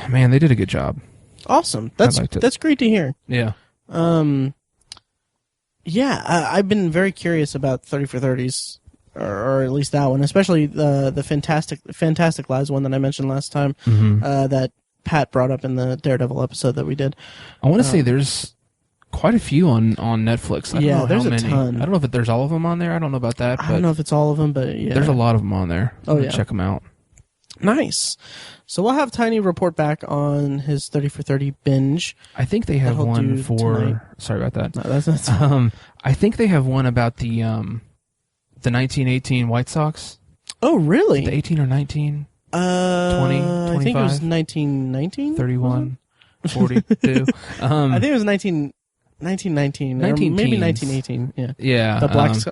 B: man, they did a good job.
A: Awesome. That's great to hear.
B: Yeah.
A: Yeah, I've been very curious about 30 for 30s, or at least that one, especially the Fantastic Lives one that I mentioned last time, mm-hmm. That Pat brought up in the Daredevil episode that we did.
B: I want to say there's quite a few on Netflix. I don't know
A: there's
B: how many.
A: A ton.
B: I don't know if there's all of them on there. I don't know about that.
A: I don't know if it's all of them, but yeah.
B: There's a lot of them on there.
A: Oh, yeah.
B: Check them out.
A: Nice. So we'll have Tiny report back on his 30 for 30 binge.
B: I think they have one for... Tonight. Sorry about that.
A: No, that's not...
B: I think they have one about the 1918 White Sox.
A: Oh, really?
B: The 18 or 19? 20, 25?
A: I think it was 1919?
B: 31, 42.
A: I think it was 1919. Or maybe 1918. Yeah.
B: Yeah.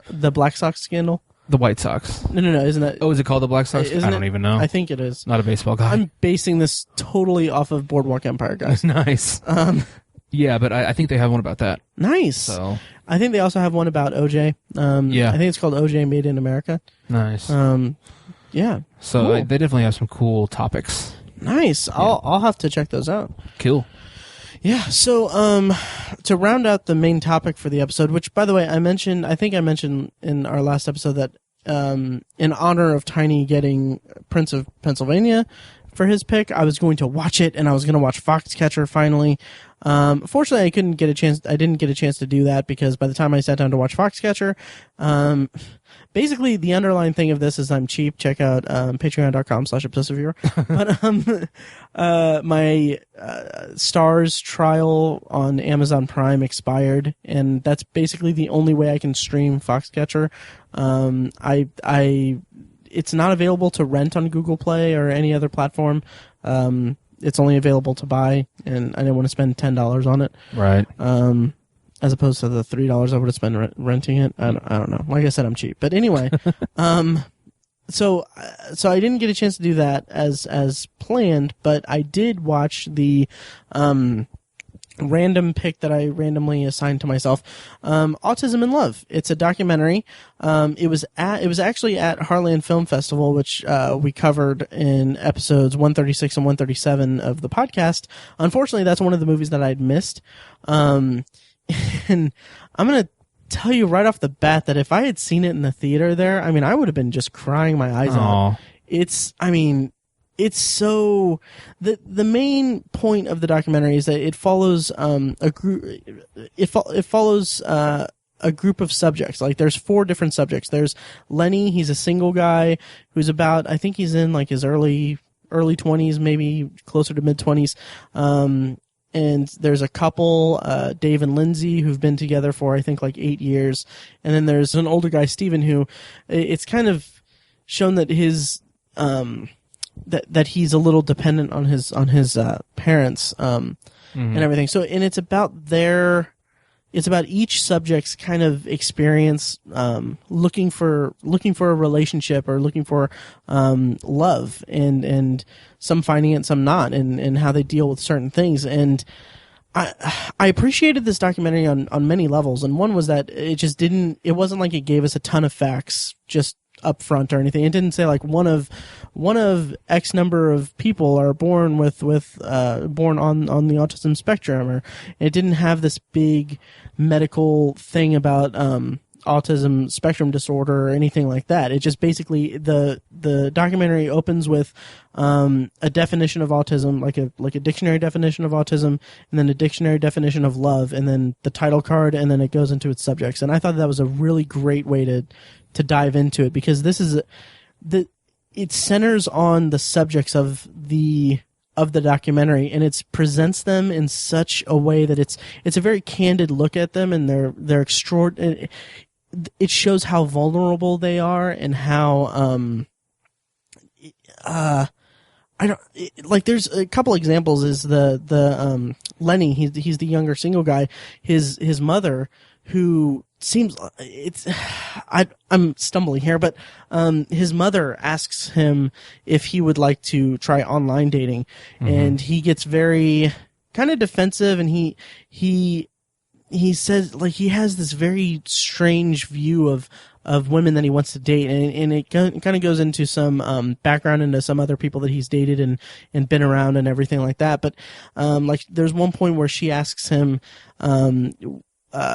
A: The Black Sox scandal.
B: The White Sox.
A: No. Isn't that?
B: Oh, is it called the Black Sox? I don't even know.
A: I think it is.
B: Not a baseball guy.
A: I'm basing this totally off of Boardwalk Empire, guys.
B: Nice. Yeah, but I think they have one about that.
A: Nice.
B: So
A: I think they also have one about OJ. Yeah. I think it's called OJ Made in America.
B: Nice.
A: Yeah.
B: So cool. They definitely have some cool topics.
A: Nice. Yeah. I'll have to check those out.
B: Cool.
A: Yeah. So to round out the main topic for the episode, which by the way I think I mentioned in our last episode that in honor of Tiny getting Prince of Pennsylvania, for his pick. I was going to watch it, and I was going to watch Foxcatcher finally. Fortunately, I didn't get a chance to do that because by the time I sat down to watch Foxcatcher, basically the underlying thing of this is I'm cheap. Check out patreon.com/obsessiveviewer. But my Stars trial on Amazon Prime expired, and that's basically the only way I can stream Foxcatcher. It's not available to rent on Google Play or any other platform. It's only available to buy, and I didn't want to spend $10 on it.
B: Right.
A: As opposed to the $3 I would have spent renting it. I don't know. Like I said, I'm cheap. But anyway, so I didn't get a chance to do that as planned, but I did watch the random pick that I randomly assigned to myself, Autism in Love. It's a documentary. It was actually at Heartland Film Festival, which we covered in episodes 136 and 137 of the podcast. Unfortunately, that's one of the movies that I'd missed. And I'm going to tell you right off the bat that if I had seen it in the theater there, I mean, I would have been just crying my eyes out. It's so the main point of the documentary is that it follows a group. It follows a group of subjects. Like there's 4 different subjects. There's Lenny. He's a single guy who's about, I think he's in like his early 20s, maybe closer to mid 20s. And there's a couple, Dave and Lindsay, who've been together for I think like 8 years. And then there's an older guy, Steven, who it's kind of shown that his that he's a little dependent on his parents and everything. So, and it's about each subject's kind of experience looking for a relationship or looking for love, and some finding it, some not, and how they deal with certain things. And I appreciated this documentary on many levels, and one was that it wasn't like it gave us a ton of facts just up front or anything. It didn't say like one of X number of people are born born on the autism spectrum, or it didn't have this big medical thing about autism spectrum disorder or anything like that. It just basically the documentary opens with a definition of autism, like a dictionary definition of autism, and then a dictionary definition of love, and then the title card, and then it goes into its subjects. And I thought that was a really great way to dive into it, because this is it centers on the subjects of the documentary, and it presents them in such a way that it's a very candid look at them, and they're extraordinary. It shows how vulnerable they are, and how there's a couple examples. Is the Lenny, he's the younger single guy, his mother, who seems, I'm stumbling here, but his mother asks him if he would like to try online dating, and he gets very kind of defensive, and he says, like, he has this very strange view of women that he wants to date, and it kind of goes into some background into some other people that he's dated and been around and everything like that. But like there's one point where she asks him,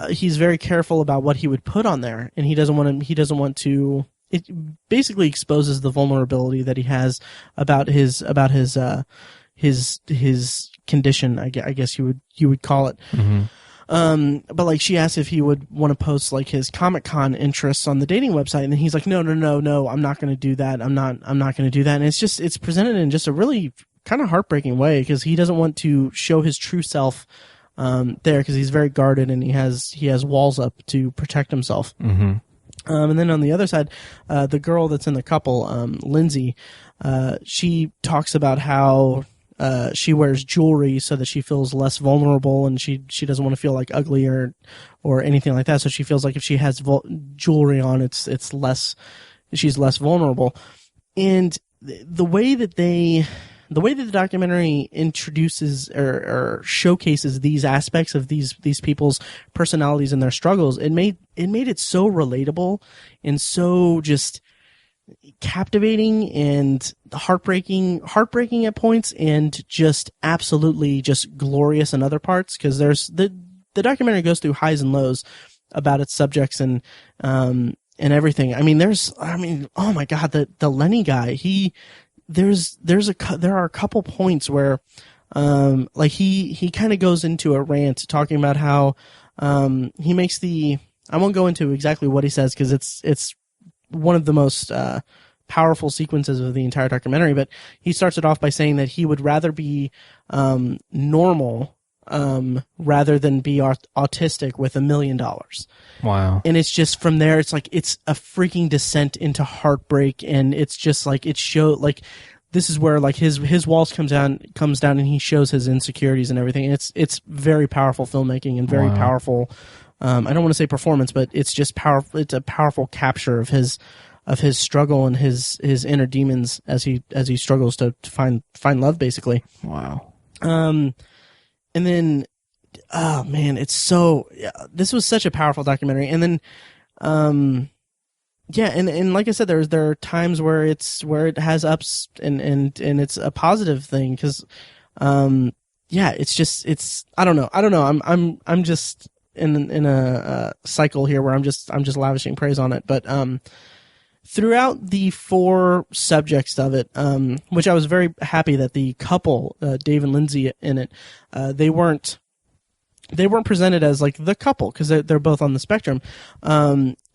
A: he's very careful about what he would put on there, and he doesn't want to. It basically exposes the vulnerability that he has about his condition. I guess you would call it. But like she asked if he would want to post like his Comic-Con interests on the dating website, and then he's like, no, I'm not going to do that. I'm not going to do that. And it's presented in just a really kind of heartbreaking way, because he doesn't want to show his true self there, because he's very guarded, and he has walls up to protect himself. And then on the other side, the girl that's in the couple, Lindsay, she talks about how she wears jewelry so that she feels less vulnerable, and she doesn't want to feel like ugly or anything like that. So she feels like if she has jewelry on, she's less vulnerable. And the way that the documentary introduces or showcases these aspects of these people's personalities and their struggles, it made it so relatable and so just captivating and heartbreaking at points, and just absolutely just glorious in other parts, because there's the documentary goes through highs and lows about its subjects and everything. Oh my God, the Lenny guy, there are a couple points where like he kind of goes into a rant talking about how he makes I won't go into exactly what he says because it's one of the most powerful sequences of the entire documentary, but he starts it off by saying that he would rather be normal rather than be autistic with $1 million.
B: Wow.
A: And it's just from there, it's like it's a freaking descent into heartbreak, and it's just like this is where like his walls comes down and he shows his insecurities and everything. It's very powerful filmmaking and very powerful. I don't want to say performance, but it's just powerful. It's a powerful capture of his struggle and his inner demons as he struggles to find love, basically.
B: Wow.
A: And then, oh man, this was such a powerful documentary. And then, yeah, and like I said, there are times where it has ups and it's a positive thing because, yeah, it's I don't know. I'm just in a cycle here where I'm just lavishing praise on it. But throughout the 4 subjects of it, which I was very happy that the couple, Dave and Lindsay, in it, they weren't presented as like the couple because they're both on the spectrum.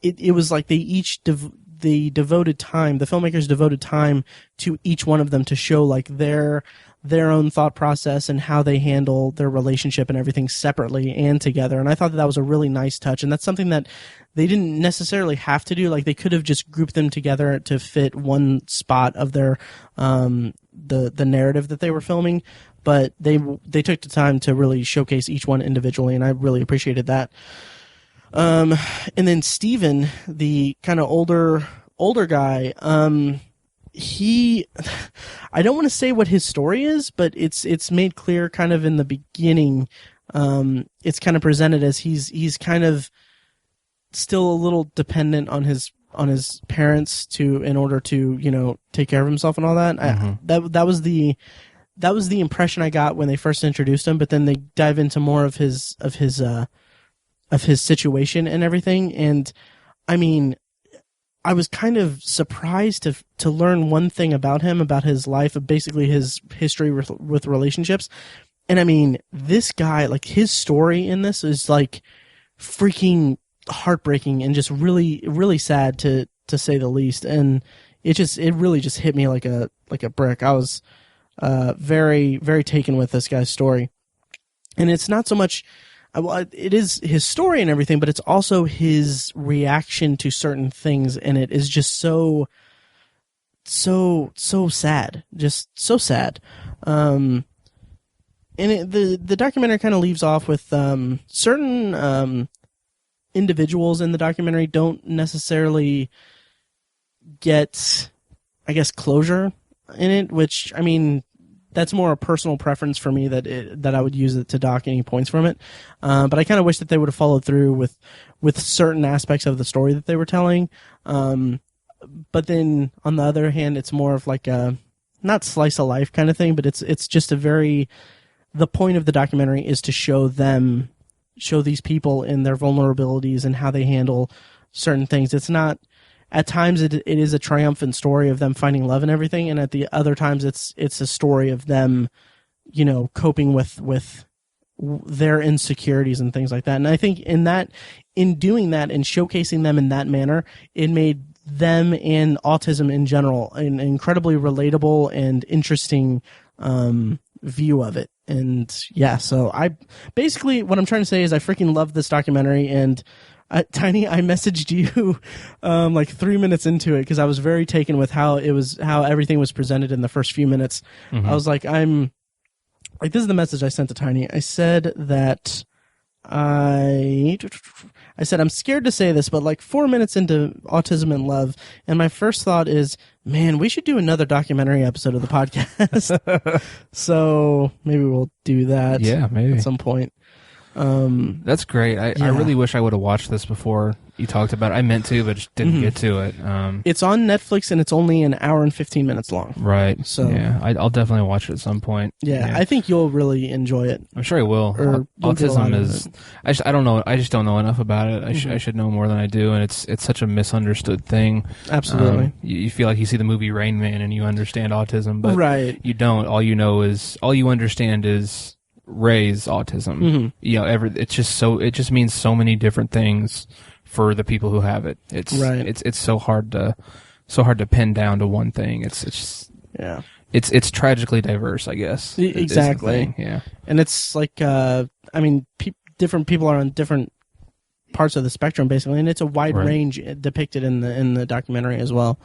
A: It was like they each devoted time, the filmmakers devoted time to each one of them to show like their own thought process and how they handle their relationship and everything separately and together. And I thought that was a really nice touch. And that's something that they didn't necessarily have to do. Like they could have just grouped them together to fit one spot of their, the narrative that they were filming, but they took the time to really showcase each one individually. And I really appreciated that. And then Steven, the kind of older guy, I don't want to say what his story is, but it's made clear kind of in the beginning. It's kind of presented as he's kind of still a little dependent on his parents in order to, take care of himself and all that. Mm-hmm. That was the impression I got when they first introduced him, but then they dive into more of his situation and everything. And I mean, I was kind of surprised to learn one thing about him, about his life, basically his history with relationships. And I mean, this guy, like his story in this is like freaking heartbreaking and just really, really sad to say the least. And it really just hit me like a brick. I was very, very taken with this guy's story. And it's not so much, well, it is his story and everything, but it's also his reaction to certain things, and it is just so sad, just so sad. And the documentary kind of leaves off with certain individuals in the documentary don't necessarily get, I guess, closure in it, which, I mean, that's more a personal preference for me that I would use it to dock any points from it. But I kind of wish that they would have followed through with certain aspects of the story that they were telling. But then on the other hand, it's more of like a, not slice of life kind of thing, but it's just the point of the documentary is to show these people in their vulnerabilities and how they handle certain things. It's not, at times it is a triumphant story of them finding love and everything, and at the other times it's a story of them, coping with their insecurities and things like that. And I think in doing that and showcasing them in that manner, it made them and autism in general an incredibly relatable and interesting view of it. And yeah, so what I'm trying to say is I freaking love this documentary. And Tiny, I messaged you like 3 minutes into it because I was very taken with how everything was presented in the first few minutes. Mm-hmm. I was like, this is the message I sent to Tiny. I said that I'm scared to say this, but like 4 minutes into Autism and Love, and my first thought is, man, we should do another documentary episode of the podcast. So maybe we'll do that.
B: Maybe
A: at some point.
B: That's great. I really wish I would have watched this before you talked about. I meant to, but just didn't get to it.
A: It's on Netflix, and it's only an hour and 15 minutes long.
B: Right.
A: So
B: yeah, I'll definitely watch it at some point.
A: Yeah, I think you'll really enjoy it.
B: I'm sure I will. Autism is. I don't know. I just don't know enough about it. I should know more than I do, and it's such a misunderstood thing.
A: Absolutely.
B: You feel like you see the movie Rain Man and you understand autism, but you don't. All you understand is Ray's autism. It's just it just means so many different things for the people who have it. It's so hard to pin down to one thing. It's tragically diverse, I guess.
A: Exactly.
B: Yeah.
A: And it's like different people are on different parts of the spectrum basically, and it's a wide range depicted in the documentary as well.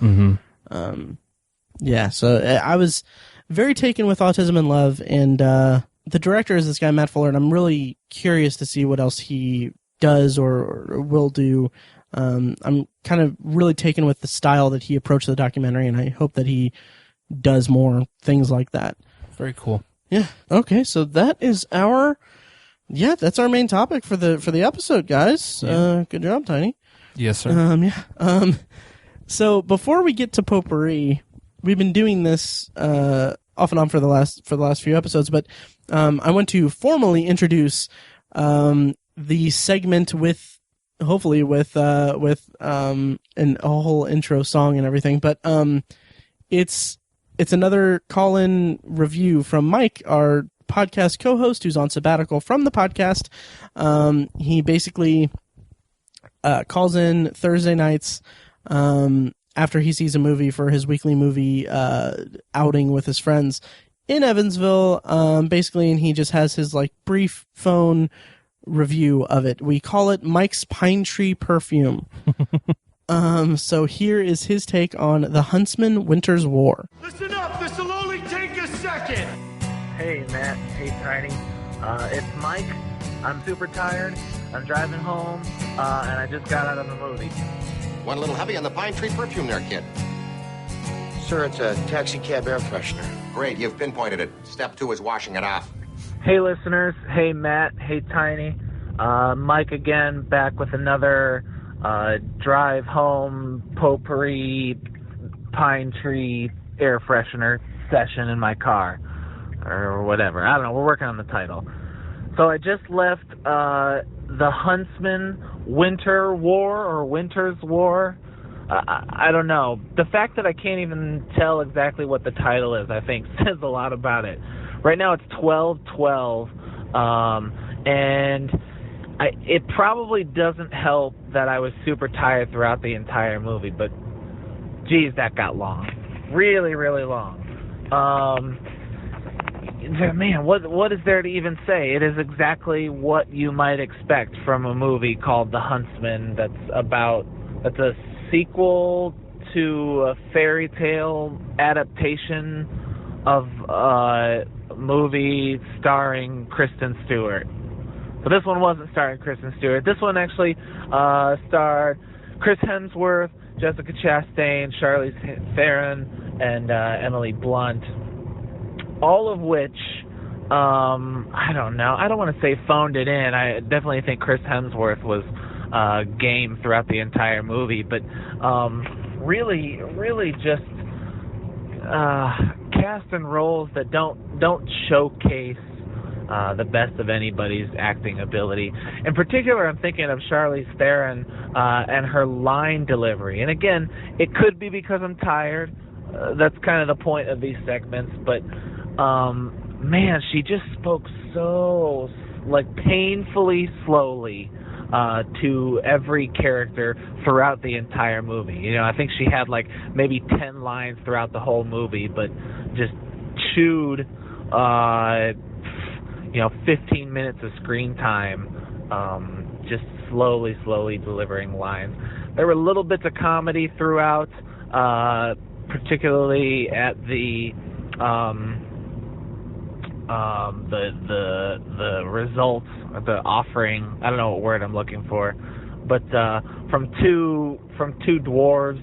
A: So I was very taken with Autism in Love, and the director is this guy, Matt Fuller, and I'm really curious to see what else he does or will do. I'm kind of really taken with the style that he approached the documentary, and I hope that he does more things like that.
B: Very cool.
A: Yeah. Okay, so that is that's our main topic for the episode, guys. Yeah. Good job, Tiny.
B: Yes, sir.
A: So before we get to Potpourri, we've been doing this off and on for the last few episodes, but I want to formally introduce the segment with a whole intro song and everything. But it's another call-in review from Mike, our podcast co-host, who's on sabbatical from the podcast. He basically calls in Thursday nights after he sees a movie for his weekly movie outing with his friends in Evansville, basically, and he just has his brief phone review of it. We call it Mike's Pine Tree Perfume. So here is his take on The Huntsman: Winter's War.
C: Listen up, this'll only take a second.
D: Hey Matt, hey Tiny, it's Mike. I'm super tired. I'm driving home, and I just got out of the movie.
E: One a little heavy on the Pine Tree Perfume there, kid.
F: Sir, it's a taxi cab air freshener.
E: Great, you've pinpointed it. Step 2 is washing it off.
D: Hey listeners, hey Matt, hey Tiny. Mike again, back with another drive home Potpourri Pine Tree air freshener session in my car. Or whatever. I don't know, we're working on the title. So I just left The Huntsman: Winter War or Winter's War. I don't know. The fact that I can't even tell exactly what the title is, I think, says a lot about it. Right now it's 12:12, and it probably doesn't help that I was super tired throughout the entire movie, but geez, that got long. Really, really long. Man, what is there to even say? It is exactly what you might expect from a movie called The Huntsman that's a sequel to a fairy tale adaptation of a movie starring Kristen Stewart. But this one wasn't starring Kristen Stewart. This one actually starred Chris Hemsworth, Jessica Chastain, Charlize Theron, and Emily Blunt. All of which, I don't know. I don't want to say phoned it in. I definitely think Chris Hemsworth was game throughout the entire movie, but really just cast in roles that don't showcase the best of anybody's acting ability. In particular, I'm thinking of Charlize Theron and her line delivery. And again, it could be because I'm tired. That's kind of the point of these segments, but man, she just spoke so painfully slowly to every character throughout the entire movie. You know, I think she had maybe 10 lines throughout the whole movie, but just chewed 15 minutes of screen time, just slowly delivering lines. There were little bits of comedy throughout, particularly at the results, the offering. I don't know what word I'm looking for, but from two dwarves.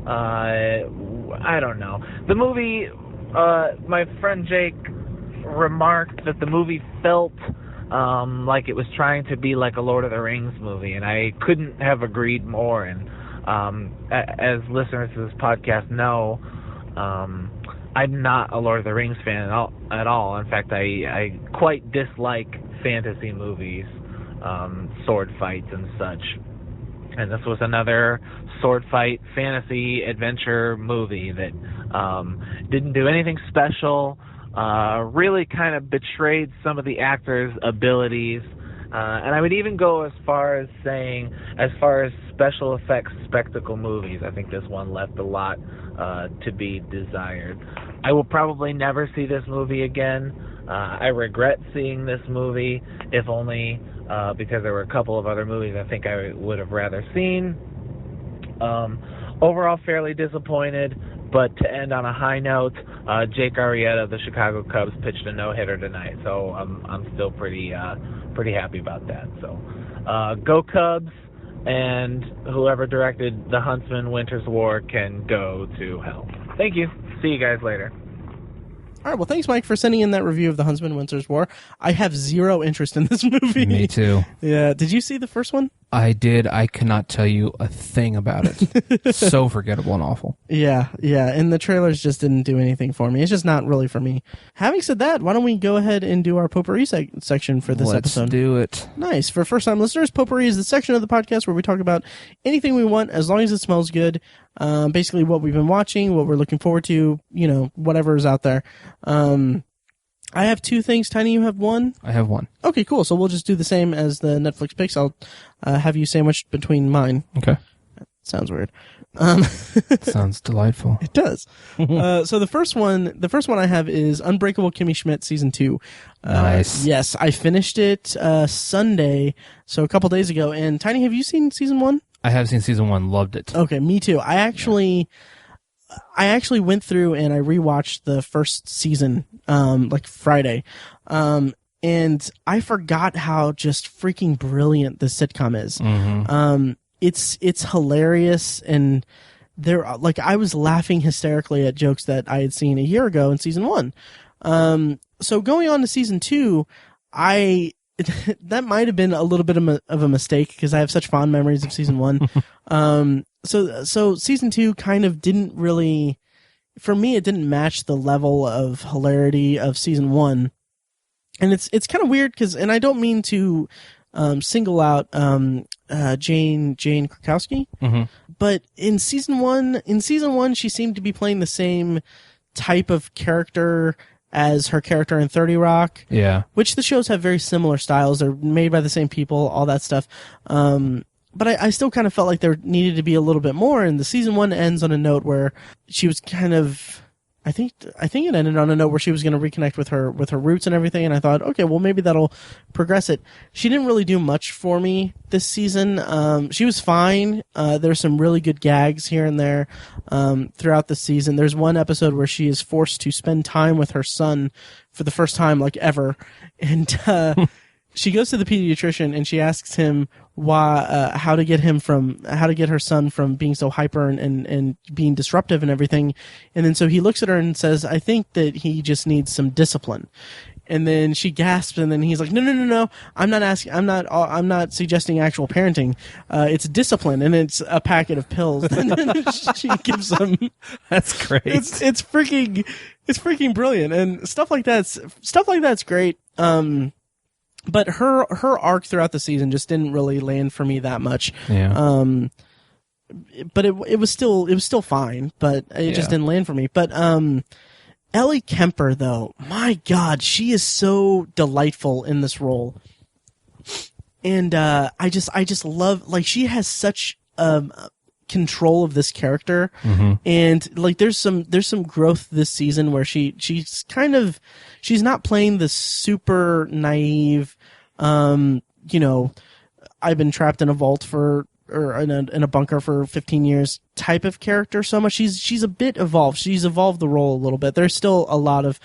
D: I don't know. The movie. My friend Jake remarked that the movie felt like it was trying to be like a Lord of the Rings movie, and I couldn't have agreed more. And as listeners to this podcast know, I'm not a Lord of the Rings fan at all. In fact, I quite dislike fantasy movies, sword fights and such. And this was another sword fight, fantasy, adventure movie that didn't do anything special, really kind of betrayed some of the actors' abilities. And I would even go as far as saying, as far as special effects spectacle movies, I think this one left a lot to be desired. I will probably never see this movie again. I regret seeing this movie, if only because there were a couple of other movies I think I would have rather seen. Overall, fairly disappointed, but to end on a high note, Jake Arrieta of the Chicago Cubs pitched a no-hitter tonight, so I'm still pretty happy about that. So, go Cubs, and whoever directed The Huntsman Winter's War can go to hell. Thank you. See you guys later.
A: All right, well, thanks, Mike, for sending in that review of The Huntsman Winter's War. I have zero interest in this movie.
B: Me too.
A: Yeah. Did you see the first one?
B: I did. I cannot tell you a thing about it. So forgettable and awful.
A: Yeah. And the trailers just didn't do anything for me. It's just not really for me. Having said that, why don't we go ahead and do our Potpourri section for this episode?
B: Let's do it.
A: Nice. For first-time listeners, Potpourri is the section of the podcast where we talk about anything we want as long as it smells good. Basically what we've been watching, what we're looking forward to, whatever is out there. I have two things. Tiny, you have one?
B: I have one.
A: Okay, cool. So we'll just do the same as the Netflix picks. I'll have you sandwiched between mine.
B: Okay.
A: Sounds weird.
B: Sounds delightful.
A: It does. So the first one I have is Unbreakable Kimmy Schmidt season 2.
B: Nice.
A: Yes, I finished it Sunday, so a couple days ago. And Tiny, have you seen season 1?
B: I have seen season 1. Loved it.
A: Okay, me too. I actually went through and I rewatched the first season, like Friday. And I forgot how just freaking brilliant this sitcom is.
B: Mm-hmm.
A: It's hilarious, and I was laughing hysterically at jokes that I had seen a year ago in season 1. So going on to season 2, that might have been a little bit of a mistake because I have such fond memories of season 1. So season 2 kind of didn't really, for me, it didn't match the level of hilarity of season 1. And it's kind of weird and I don't mean to single out Jane Krakowski,
B: mm-hmm.
A: but in season 1 she seemed to be playing the same type of character as her character in 30 Rock.
B: Yeah.
A: Which the shows have very similar styles. They're made by the same people, all that stuff. But I still kind of felt like there needed to be a little bit more, and the season 1 ends on a note where she was kind of, I think it ended on a note where she was going to reconnect with her roots and everything, and I thought, okay, well maybe that'll progress it. She didn't really do much for me this season. She was fine. There's some really good gags here and there throughout the season. There's one episode where she is forced to spend time with her son for the first time like ever, and she goes to the pediatrician and she asks him how to get her son from being so hyper and being disruptive and everything. And then so he looks at her and says, I think that he just needs some discipline. And then she gasps, and then he's like, no, I'm not suggesting actual parenting. It's discipline, and it's a packet of pills. And then she gives him.
B: That's great.
A: It's freaking brilliant. And stuff like that's great. But her arc throughout the season just didn't really land for me that much.
B: Yeah.
A: But it was still fine, but it just didn't land for me. But Ellie Kemper, though, my God, she is so delightful in this role. And I just love, like, she has such control of this character.
B: Mm-hmm.
A: And like there's some growth this season where she's not playing the super naive I've been trapped in a vault or in a bunker for 15 years type of character so much. She's a bit evolved. She's evolved the role a little bit. There's still a lot of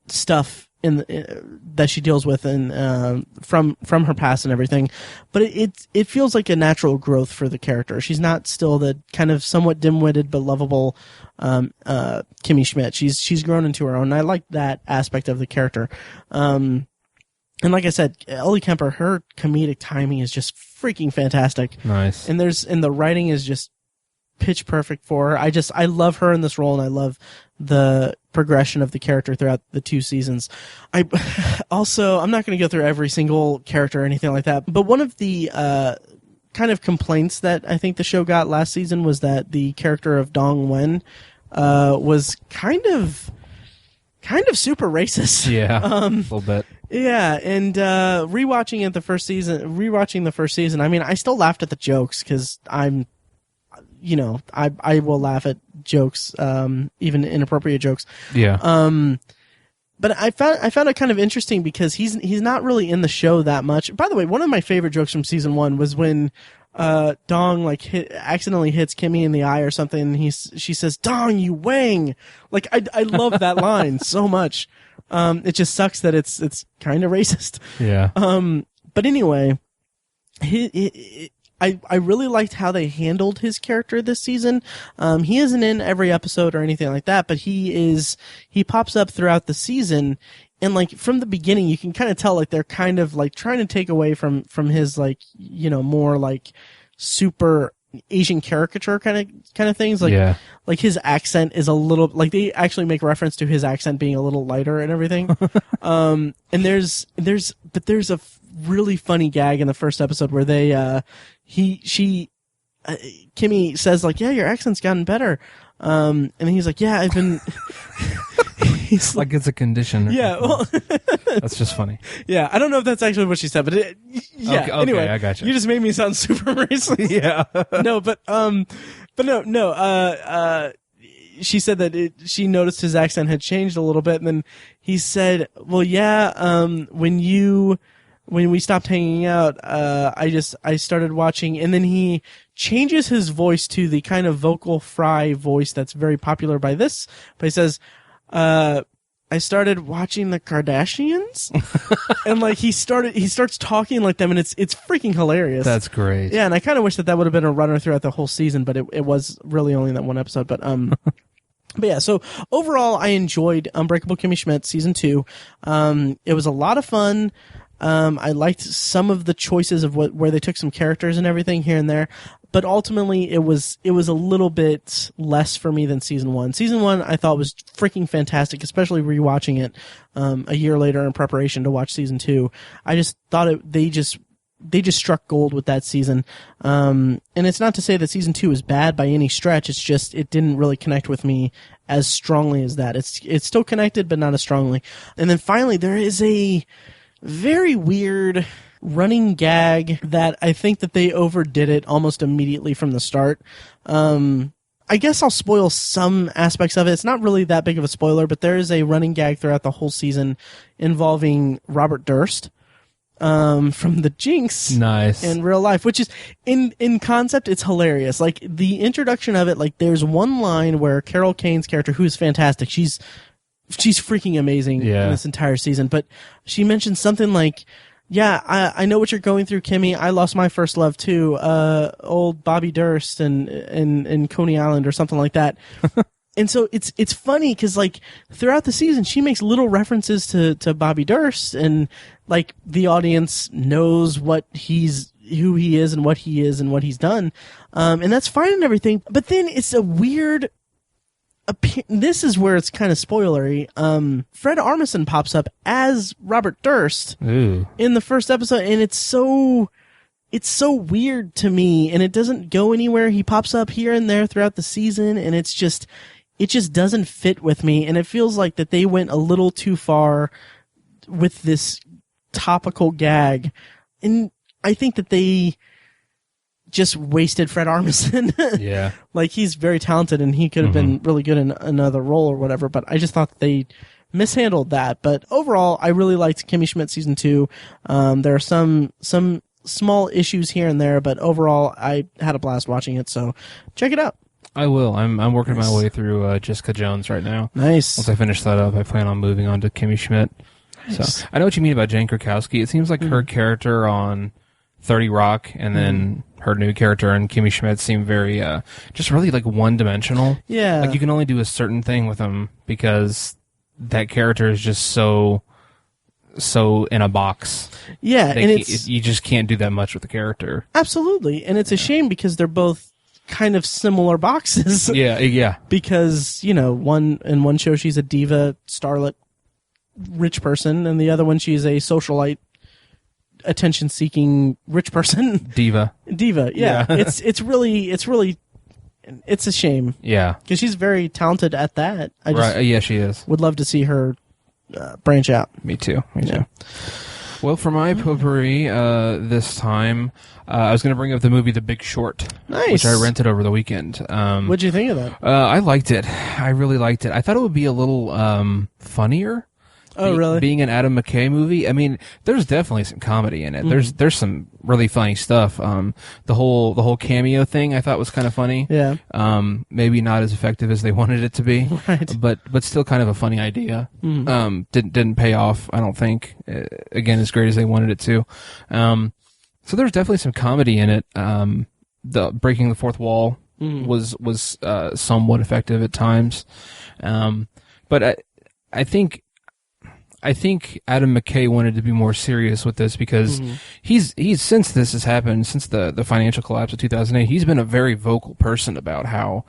A: stuff that she deals with and from her past and everything, but it feels like a natural growth for the character. She's not still the kind of somewhat dim-witted but lovable Kimmy Schmidt. She's grown into her own. And I like that aspect of the character. And like I said, Ellie Kemper, her comedic timing is just freaking fantastic.
B: Nice.
A: And the writing is just pitch perfect for her. I love her in this role, and I love the progression of the character throughout the 2 seasons. I'm not going to go through every single character or anything like that, but one of the kind of complaints that I think the show got last season was that the character of Dong Wen was kind of super racist.
B: Yeah, a little bit.
A: Yeah, and rewatching the first season, I mean, I still laughed at the jokes because I will laugh at jokes, even inappropriate jokes.
B: Yeah.
A: But I found it kind of interesting because he's not really in the show that much. By the way, one of my favorite jokes from season 1 was when Dong accidentally hits Kimmy in the eye or something, and she says, "Dong, you wang!" Like I love that line so much. It just sucks that it's kind of racist.
B: Yeah.
A: But anyway, I really liked how they handled his character this season. He isn't in every episode or anything like that, but he pops up throughout the season, and like from the beginning you can kind of tell like they're kind of like trying to take away from his like, more like super Asian caricature kind of things. Like,
B: yeah.
A: Like his accent is a little, like they actually make reference to his accent being a little lighter and everything. And there's a really funny gag in the first episode where Kimmy says like, "Yeah, your accent's gotten better." And he's like, "Yeah, I've been." He's
B: like it's a condition.
A: Yeah, well,
B: that's just funny.
A: Yeah, I don't know if that's actually what she said, but yeah.
B: Okay,
A: anyway,
B: I got you.
A: You just made me sound super racist.
B: Yeah.
A: No, but no. She said that she noticed his accent had changed a little bit, and then he said, "Well, yeah, when we stopped hanging out, I started watching," and then he changes his voice to the kind of vocal fry voice that's very popular but he says, "I started watching the Kardashians," and like he starts talking like them, and it's freaking hilarious.
B: That's great.
A: Yeah, and I kind of wish that would have been a runner throughout the whole season, but it was really only that one episode. But But yeah, so overall, I enjoyed Unbreakable Kimmy Schmidt season 2. It was a lot of fun. I liked some of the choices of where they took some characters and everything here and there, but ultimately it was a little bit less for me than season 1. Season 1 I thought was freaking fantastic, especially rewatching it a year later in preparation to watch season 2. I just thought they just struck gold with that season. And it's not to say that season 2 is bad by any stretch. It's just it didn't really connect with me as strongly as that. It's still connected, but not as strongly. And then finally, there is a very weird running gag that I think that they overdid it almost immediately from the start. I guess I'll spoil some aspects of it. It's not really that big of a spoiler, but there is a running gag throughout the whole season involving Robert Durst from the Jinx.
B: Nice.
A: In real life, which is in concept, it's hilarious. Like the introduction of it, like there's one line where Carol Kane's character, who's fantastic, she's freaking amazing in this entire season, but she mentions something like, "Yeah, I know what you're going through, Kimmy. I lost my first love too. Old Bobby Durst in Coney Island," or something like that. And so it's funny because like throughout the season she makes little references to Bobby Durst, and like the audience knows who he is and what he is and what he's done, and that's fine and everything. But then it's a weird. This is where it's kind of spoilery. Fred Armisen pops up as Robert Durst in the first episode, and it's so weird to me, and it doesn't go anywhere. He pops up here and there throughout the season, and it just doesn't fit with me, and it feels like that they went a little too far with this topical gag, and I think that they just wasted Fred Armisen.
B: Yeah. Like,
A: he's very talented and he could have been really good in another role or whatever, but I just thought that they mishandled that. But overall, I really liked Kimmy Schmidt season 2. There are some small issues here and there, but overall, I had a blast watching it, so check it out.
B: I will. I'm working my way through Jessica Jones right now.
A: Nice.
B: Once I finish that up, I plan on moving on to Kimmy Schmidt. Nice. So I know what you mean about Jane Krakowski. It seems like her character on 30 Rock and then her new character in Kimmy Schmidt seem very just really like one-dimensional.
A: Yeah.
B: Like you can only do a certain thing with them because that character is just so so in a box.
A: Yeah, and
B: you just can't do that much with the character.
A: Absolutely, and it's a shame because they're both kind of similar boxes.
B: Yeah.
A: Because, in one show she's a diva, starlet, rich person, and the other one she's a socialite, attention-seeking rich person. Diva, yeah. It's really a shame.
B: Yeah.
A: Because she's very talented at that.
B: Yeah, she is.
A: Would love to see her branch out.
B: Me too. Well, for my potpourri this time, I was going to bring up the movie The Big Short, which I rented over the weekend.
A: What'd you think of that?
B: I liked it. I really liked it. I thought it would be a little funnier.
A: Oh, really?
B: Being an Adam McKay movie, I mean, there's definitely some comedy in it. There's some really funny stuff. The whole cameo thing I thought was kind of funny.
A: Yeah.
B: Maybe not as effective as they wanted it to be.
A: Right.
B: But still kind of a funny idea. Didn't pay off, I don't think. Again, as great as they wanted it to. So there's definitely some comedy in it. The breaking the fourth wall was somewhat effective at times. But I think Adam McKay wanted to be more serious with this because he's since this has happened, since the financial collapse of 2008, he's been a very vocal person about how,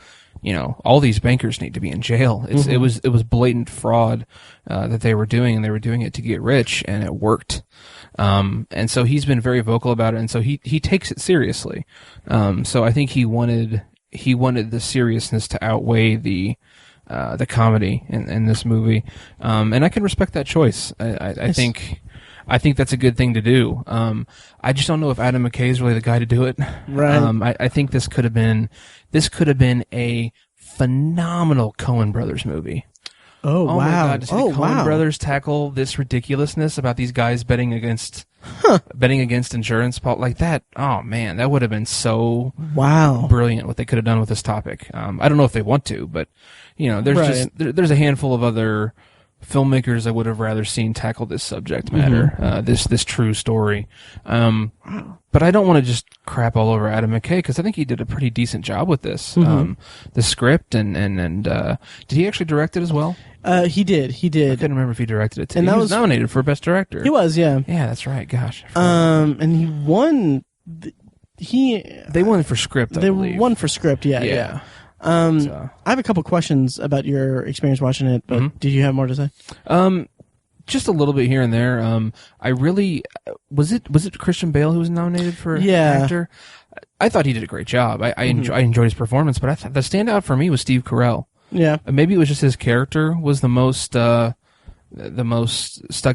B: all these bankers need to be in jail. It was blatant fraud that they were doing, and they were doing it to get rich, and it worked. And so he's been very vocal about it, and so he takes it seriously. So I think he wanted the seriousness to outweigh the comedy in this movie, and I can respect that choice. I think that's a good thing to do. I just don't know if Adam McKay is really the guy to do it.
A: Right.
B: I think this could have been a phenomenal Coen Brothers movie.
A: Oh wow!
B: My God, to see the Coen Brothers tackle this ridiculousness about these guys betting against insurance like that. Oh man, that would have been so brilliant what they could have done with this topic. I don't know if they want to, but there's a handful of other filmmakers I would have rather seen tackle this subject matter, this true story. But I don't want to just crap all over Adam McKay because I think he did a pretty decent job with this. The script and did he actually direct it as well?
A: He did.
B: I couldn't remember if he directed it too. And he was nominated for Best Director.
A: He was, yeah.
B: Yeah, that's right. Gosh.
A: And he won.
B: They won for script.
A: They won for script. Yeah. I have a couple questions about your experience watching it, but did you have more to say?
B: Just a little bit here and there. I really was it Christian Bale who was nominated for actor? I thought he did a great job. I enjoyed his performance, but I thought the standout for me was Steve Carell.
A: Yeah,
B: maybe it was just his character was the most stuck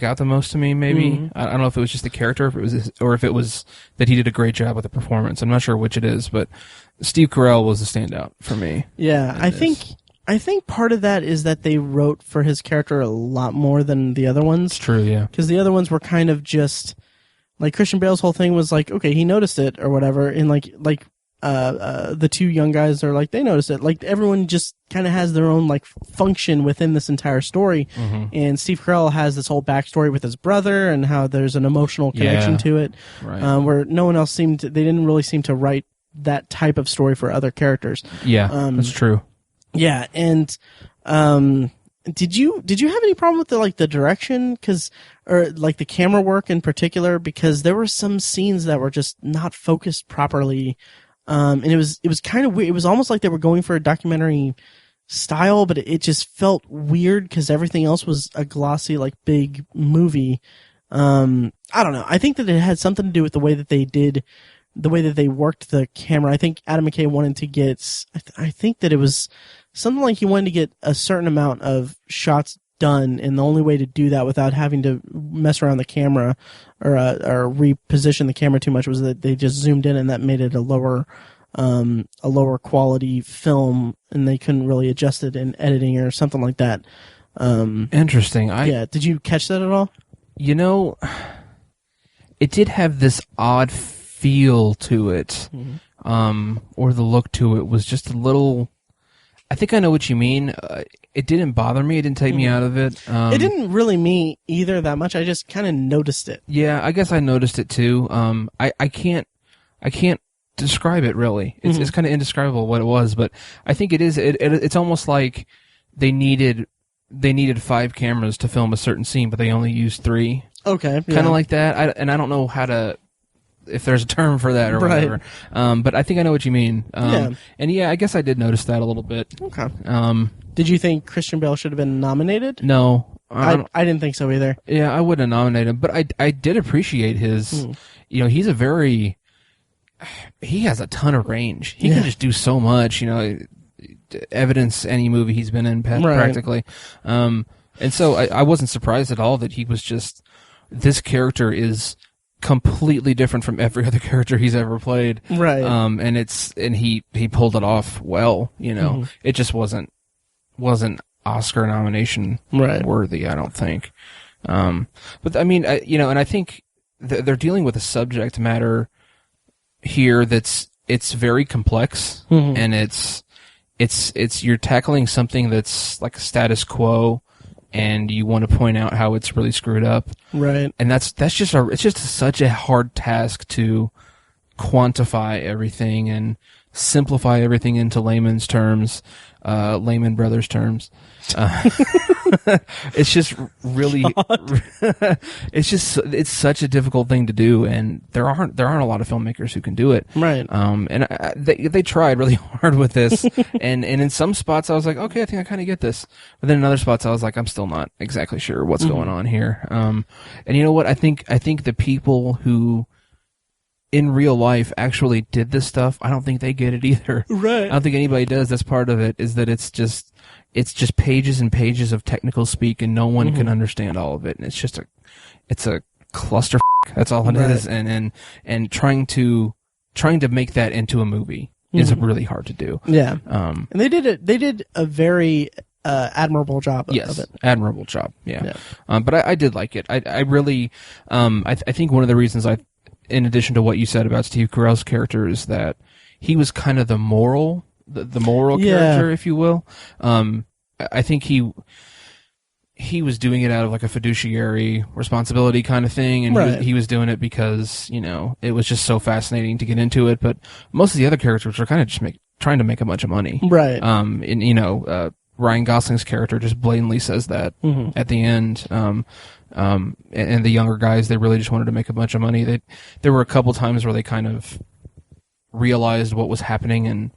B: out the most to me. Maybe I don't know if it was just the character, or if it was that he did a great job with the performance. I'm not sure which it is, but Steve Carell was the standout for me.
A: Yeah, I think part of that is that they wrote for his character a lot more than the other ones.
B: It's true, yeah.
A: Because the other ones were kind of just like Christian Bale's whole thing was like, okay, he noticed it or whatever, and like the two young guys are like, they noticed it. Like everyone just kind of has their own like function within this entire story. And Steve Carell has this whole backstory with his brother and how there's an emotional connection to it,
B: right.
A: Where no one else they didn't really seem to write that type of story for other characters.
B: Yeah, that's true.
A: Yeah, and did you have any problem with the direction, or like the camera work in particular? Because there were some scenes that were just not focused properly, and it was kind of weird. It was almost like they were going for a documentary style, but it just felt weird because everything else was a glossy, like big movie. I don't know. I think that it had something to do with the way that they worked the camera. I think Adam McKay wanted to get, I think that it was something like he wanted to get a certain amount of shots done, and the only way to do that without having to mess around the camera or reposition the camera too much was that they just zoomed in, and that made it a lower quality film, and they couldn't really adjust it in editing or something like that.
B: Interesting.
A: Did you catch that at all?
B: It did have this odd feel to it, or the look to it was just a little. I think I know what you mean. It didn't bother me. It didn't take me out of it.
A: It didn't really me either that much. I just kind of noticed it.
B: Yeah, I guess I noticed it too. I can't describe it really. It's kind of indescribable what it was, but I think it is. It's almost like they needed 5 cameras to film a certain scene, but they only used 3.
A: Okay.
B: kind of like that. I don't know if there's a term for that or whatever. But I think I know what you mean. And I guess I did notice that a little bit.
A: Okay. Did you think Christian Bale should have been nominated?
B: No.
A: I didn't think so either.
B: Yeah, I wouldn't have nominated him, but I did appreciate his, he's he has a ton of range. He can just do so much, evidence any movie he's been in practically. And so I wasn't surprised at all that he was just, this character is completely different from every other character he's ever played.
A: Right.
B: And he pulled it off well, It just wasn't Oscar nomination worthy, I don't think. But I mean, and I think they're dealing with a subject matter here it's very complex, and it's you're tackling something that's like a status quo, and you want to point out how it's really screwed up. Right. And it's just such a hard task to quantify everything and simplify everything into layman's terms, Lehman Brothers terms. It's just really, it's such a difficult thing to do, and there aren't a lot of filmmakers who can do it. Right. And they tried really hard with this, and in some spots I was like, okay, I think I kind of get this, but then in other spots I was like, I'm still not exactly sure what's going on here. And you know what? I think the people who in real life actually did this stuff, I don't think they get it either. Right. I don't think anybody does. That's part of it, is that it's just pages and pages of technical speak, and no one can understand all of it. And it's a cluster. That's all it is. And trying to make that into a movie is really hard to do. Yeah. And they did a very admirable job of it. Admirable job. Yeah. But I did like it. I really, I think one of the reasons in addition to what you said about Steve Carell's character, is that he was kind of the moral character, if you will. I think he was doing it out of like a fiduciary responsibility kind of thing, and he was doing it because, it was just so fascinating to get into it. But most of the other characters were kind of just trying to make a bunch of money. Right. And Ryan Gosling's character just blatantly says that at the end. And the younger guys, they really just wanted to make a bunch of money. There were a couple times where they kind of realized what was happening,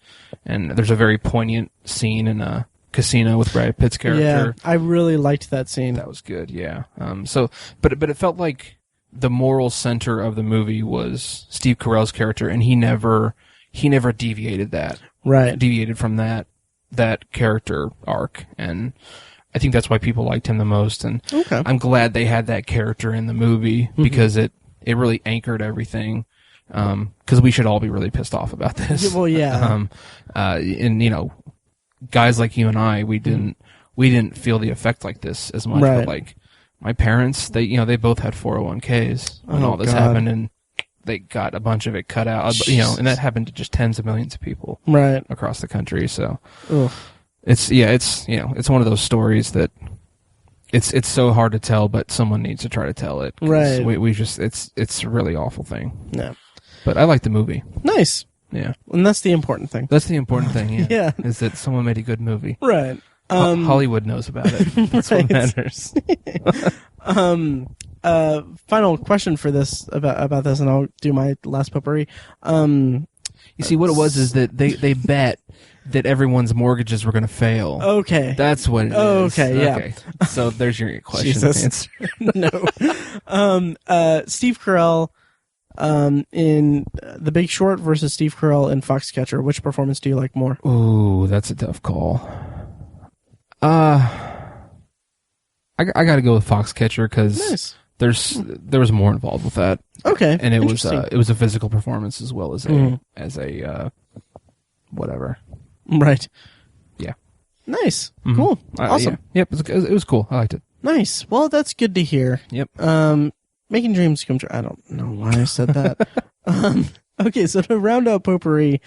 B: and there's a very poignant scene in a casino with Brad Pitt's character.
A: Yeah, I really liked that scene.
B: That was good. Yeah. But it felt like the moral center of the movie was Steve Carell's character, and he never deviated from that character arc, and I think that's why people liked him the most, and I'm glad they had that character in the movie, because it really anchored everything, because we should all be really pissed off about this.
A: Well, yeah.
B: And guys like you and I, we didn't feel the effect like this as much, but like my parents, they both had 401ks when all this happened, and they got a bunch of it cut out, and that happened to just tens of millions of people across the country. So it's one of those stories that it's so hard to tell, but someone needs to try to tell it. Right. It's a really awful thing. Yeah. But I like the movie.
A: Nice.
B: Yeah.
A: And that's the important thing.
B: That's the important thing, yeah.
A: Yeah.
B: Is that someone made a good movie.
A: Right.
B: Hollywood knows about it. That's what matters.
A: Final question for this about this, and I'll do my last potpourri.
B: You see, what it was is that they bet that everyone's mortgages were going to fail.
A: Okay.
B: That's what it is.
A: Okay, yeah.
B: Okay. So there's your question.
A: Jesus. No. Steve Carell in The Big Short versus Steve Carell in Foxcatcher. Which performance do you like more?
B: Ooh, that's a tough call. I got to go with Foxcatcher because there was more involved with that.
A: Okay.
B: And it was a physical performance as well as a whatever.
A: Right.
B: Yeah.
A: Nice. Mm-hmm. Cool. Awesome.
B: Yeah. Yep. It was cool. I liked it.
A: Nice. Well, that's good to hear.
B: Yep.
A: Making dreams come true. I don't know why I said that. Okay. So to round out potpourri,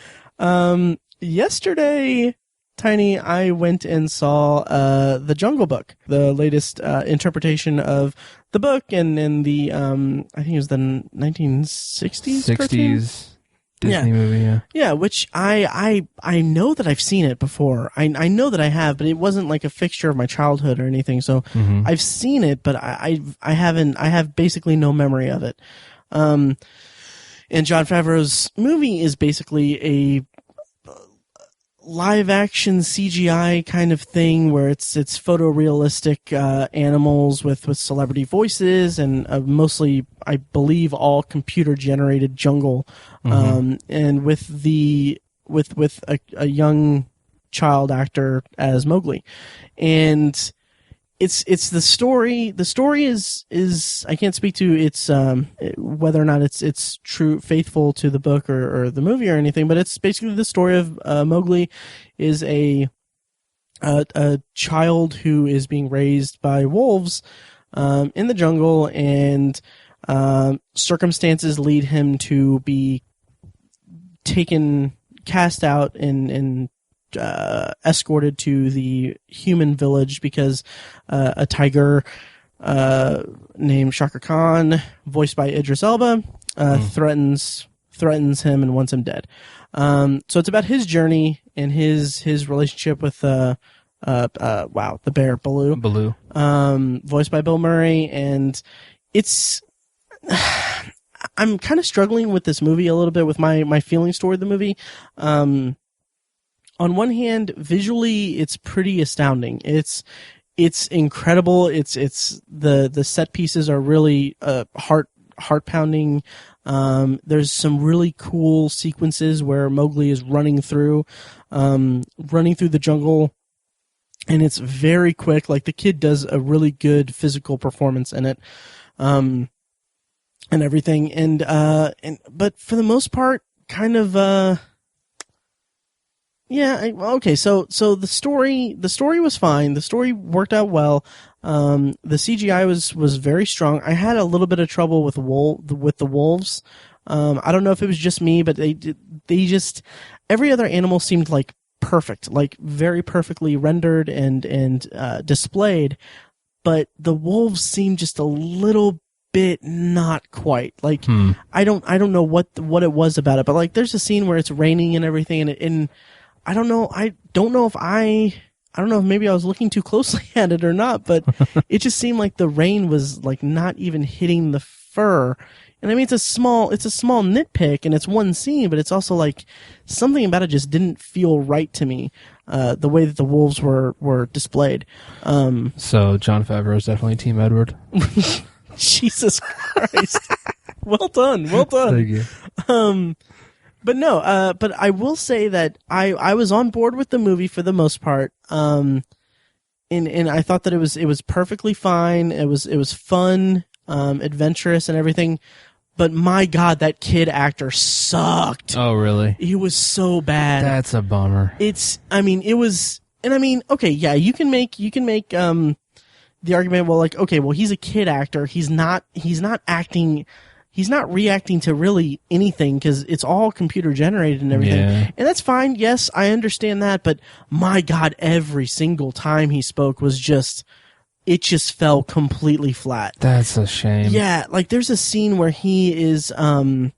A: yesterday, Tiny, I went and saw The Jungle Book, the latest interpretation of the book, and in the I think it was the 1960s.
B: 60s. Disney movie, yeah.
A: Yeah, which I know that I've seen it before. I know that I have, but it wasn't like a fixture of my childhood or anything. So I've seen it, but I have basically no memory of it. And Jon Favreau's movie is basically a live action CGI kind of thing where it's photorealistic animals with celebrity voices and mostly, I believe, all computer generated jungle, and with a young child actor as Mowgli, and it's the story. The story is I can't speak to its whether or not it's true, faithful to the book or the movie or anything, but it's basically the story of Mowgli is a child who is being raised by wolves in the jungle, and circumstances lead him to be cast out and escorted to the human village because a tiger named Shaka Khan, voiced by Idris Elba, threatens him and wants him dead. So it's about his journey and his relationship with the bear Baloo, voiced by Bill Murray, and it's. I'm kind of struggling with this movie a little bit with my feelings toward the movie. On one hand, visually, it's pretty astounding. It's incredible. It's the set pieces are really heart pounding. There's some really cool sequences where Mowgli is running through the jungle, and it's very quick. Like, the kid does a really good physical performance in it, and everything. But for the most part, kind of. Yeah, okay, so the story was fine. The story worked out well. The CGI was very strong. I had a little bit of trouble with the wolves. I don't know if it was just me, but they just, every other animal seemed like perfect, like very perfectly rendered and displayed, but the wolves seemed just a little bit not quite. Like, I don't know what it was about it, but like there's a scene where it's raining and everything, and I don't know. I don't know if maybe I was looking too closely at it or not, but it just seemed like the rain was like not even hitting the fur. And I mean, it's a small nitpick and it's one scene, but it's also like something about it just didn't feel right to me. The way that the wolves were displayed.
B: So Jon Favreau is definitely Team Edward.
A: Jesus Christ. Well done.
B: Thank you.
A: But no, but I will say that I was on board with the movie for the most part. And I thought that it was perfectly fine. It was fun, adventurous and everything. But my God, that kid actor sucked.
B: Oh, really?
A: He was so bad.
B: That's a bummer.
A: Okay, yeah, you can make the argument, well, like, okay, well, he's a kid actor. He's not acting. He's not reacting to really anything because it's all computer generated and everything. Yeah. And that's fine. Yes, I understand that. But my God, every single time he spoke it just fell completely flat.
B: That's a shame.
A: Yeah. Like there's a scene where he is, the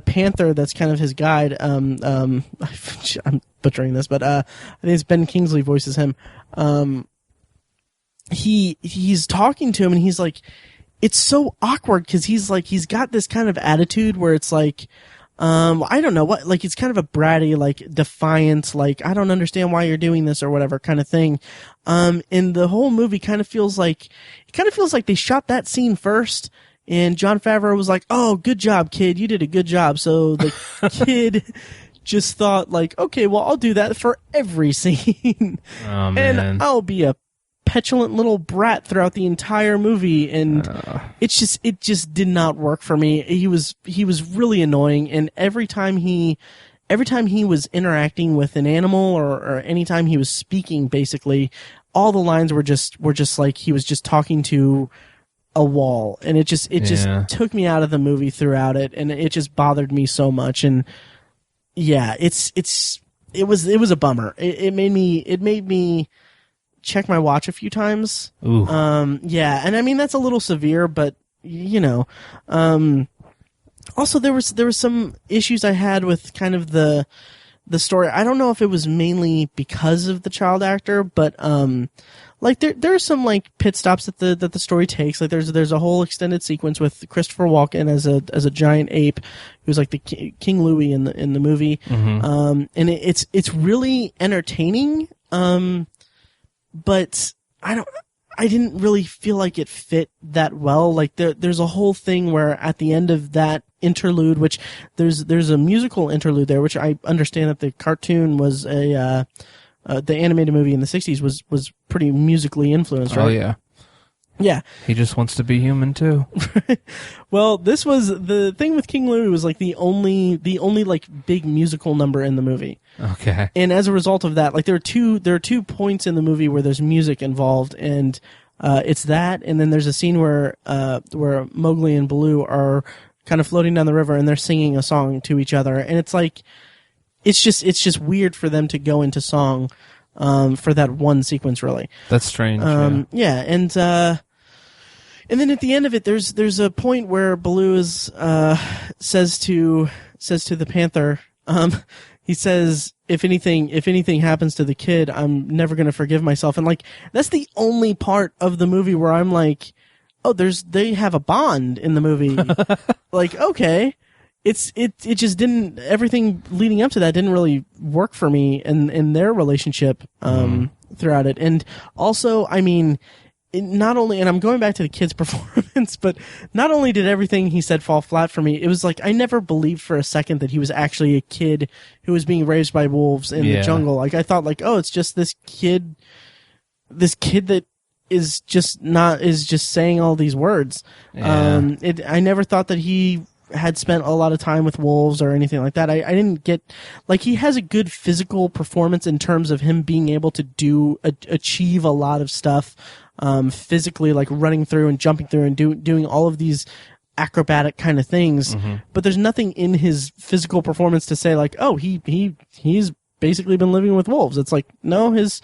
A: panther that's kind of his guide. I'm butchering this, but, I think it's Ben Kingsley voices him. He's talking to him and he's like, it's so awkward because he's got this kind of attitude where it's like, I don't know what, like, it's kind of a bratty, like, defiant, like, I don't understand why you're doing this or whatever kind of thing. And the whole movie kind of feels like they shot that scene first and Jon Favreau was like, oh, good job, kid. You did a good job. So the kid just thought like, okay, well, I'll do that for every scene.
B: Oh, man.
A: And I'll be a petulant little brat throughout the entire movie, and it just did not work for me. He was really annoying, and every time he was interacting with an animal or anytime he was speaking, basically all the lines were just like he was just talking to a wall, and it just took me out of the movie throughout it, and it just bothered me so much. And yeah, it was a bummer. It made me check my watch a few times.
B: Ooh.
A: Yeah, and I mean that's a little severe, but you know, Also, there was some issues I had with kind of the story. I don't know if it was mainly because of the child actor, but like there are some like pit stops that the story takes. Like there's a whole extended sequence with Christopher Walken as a giant ape who's like the King Louis in the movie. And it's really entertaining. But I didn't really feel like it fit that well. Like there's a whole thing where at the end of that interlude, which there's a musical interlude there, which I understand that the cartoon was the animated movie in the 60s was pretty musically influenced, right?
B: Oh yeah.
A: Yeah.
B: He just wants to be human too.
A: Well, this was the thing with King Louis was like the only like big musical number in the movie.
B: Okay.
A: And as a result of that, like there are two points in the movie where there's music involved, and it's that, and then there's a scene where Mowgli and Baloo are kind of floating down the river and they're singing a song to each other, and it's like it's just weird for them to go into song for that one sequence, really.
B: That's strange.
A: Yeah, and then at the end of it, there's a point where Baloo is says to the panther, he says, if anything happens to the kid, I'm never going to forgive myself. And like, that's the only part of the movie where I'm like, oh, they have a bond in the movie. Like, okay. It just didn't, everything leading up to that didn't really work for me in their relationship, throughout it. And also, I mean, not only, and I'm going back to the kid's performance, but not only did everything he said fall flat for me, it was like I never believed for a second that he was actually a kid who was being raised by wolves in the jungle. Like I thought, like, oh, it's just this kid that is just saying all these words.
B: Yeah.
A: I never thought that he had spent a lot of time with wolves or anything like that. I didn't get, like, he has a good physical performance in terms of him being able to achieve a lot of stuff physically, like running through and jumping through and doing all of these acrobatic kind of things. But there's nothing in his physical performance to say like, oh, he's basically been living with wolves. It's like, no, his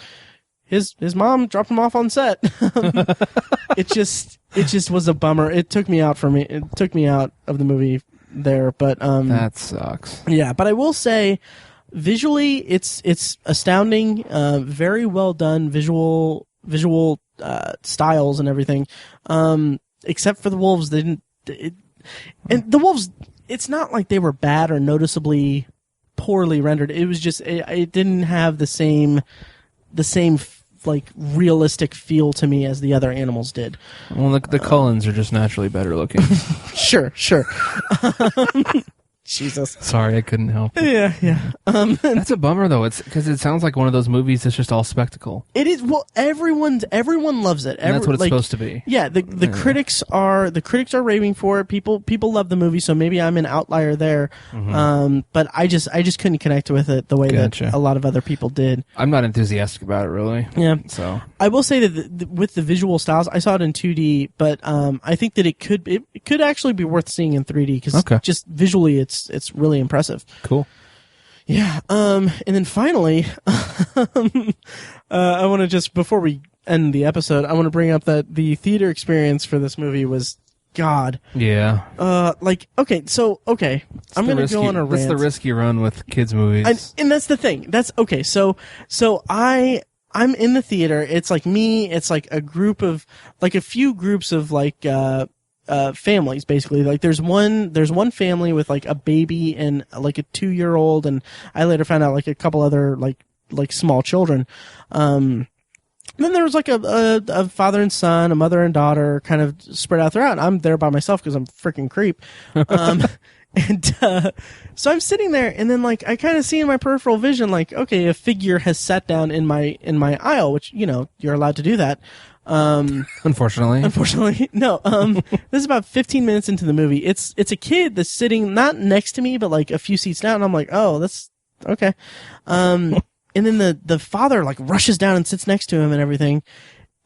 A: mom dropped him off on set. It just was a bummer. It took me out of the movie there, but
B: that sucks.
A: Yeah, but I will say visually it's astounding, very well done visual styles and everything. Except for the wolves, and the wolves, it's not like they were bad or noticeably poorly rendered. It was just it didn't have the same like realistic feel to me as the other animals did.
B: Well, the Cullens are just naturally better looking.
A: Sure. Jesus.
B: Sorry, I couldn't help it.
A: Yeah.
B: That's a bummer though. It's because it sounds like one of those movies that's just all spectacle.
A: It is. Well, everyone loves it.
B: And that's what it's supposed to be.
A: Yeah. The critics are raving for it. People love the movie, so maybe I'm an outlier there. But I just couldn't connect with it the way that a lot of other people did.
B: I'm not enthusiastic about it really.
A: Yeah.
B: So
A: I will say that with the visual styles, I saw it in 2D, but I think that it could actually be worth seeing in 3D because just visually it's really impressive.
B: Cool.
A: Yeah. And then finally, I want to just, before we end the episode, I want to bring up that the theater experience for this movie was God.
B: Yeah.
A: I'm going to go on a rant.
B: That's the risk you run with kids movies.
A: And that's the thing. That's okay. So I'm in the theater. It's like me. It's like a few groups of like, families basically. Like there's one family with like a baby and like a 2-year-old, and I later found out like a couple other like small children. Then there was like a father and son, a mother and daughter, kind of spread out throughout. I'm there by myself because I'm a freaking creep. So I'm sitting there, and then like I kind of see in my peripheral vision, like, okay, a figure has sat down in my aisle, which, you know, you're allowed to do that.
B: Unfortunately,
A: no. This is about 15 minutes into the movie. It's a kid that's sitting not next to me, but like a few seats down. And I'm like, oh, that's okay. And then the father like rushes down and sits next to him and everything.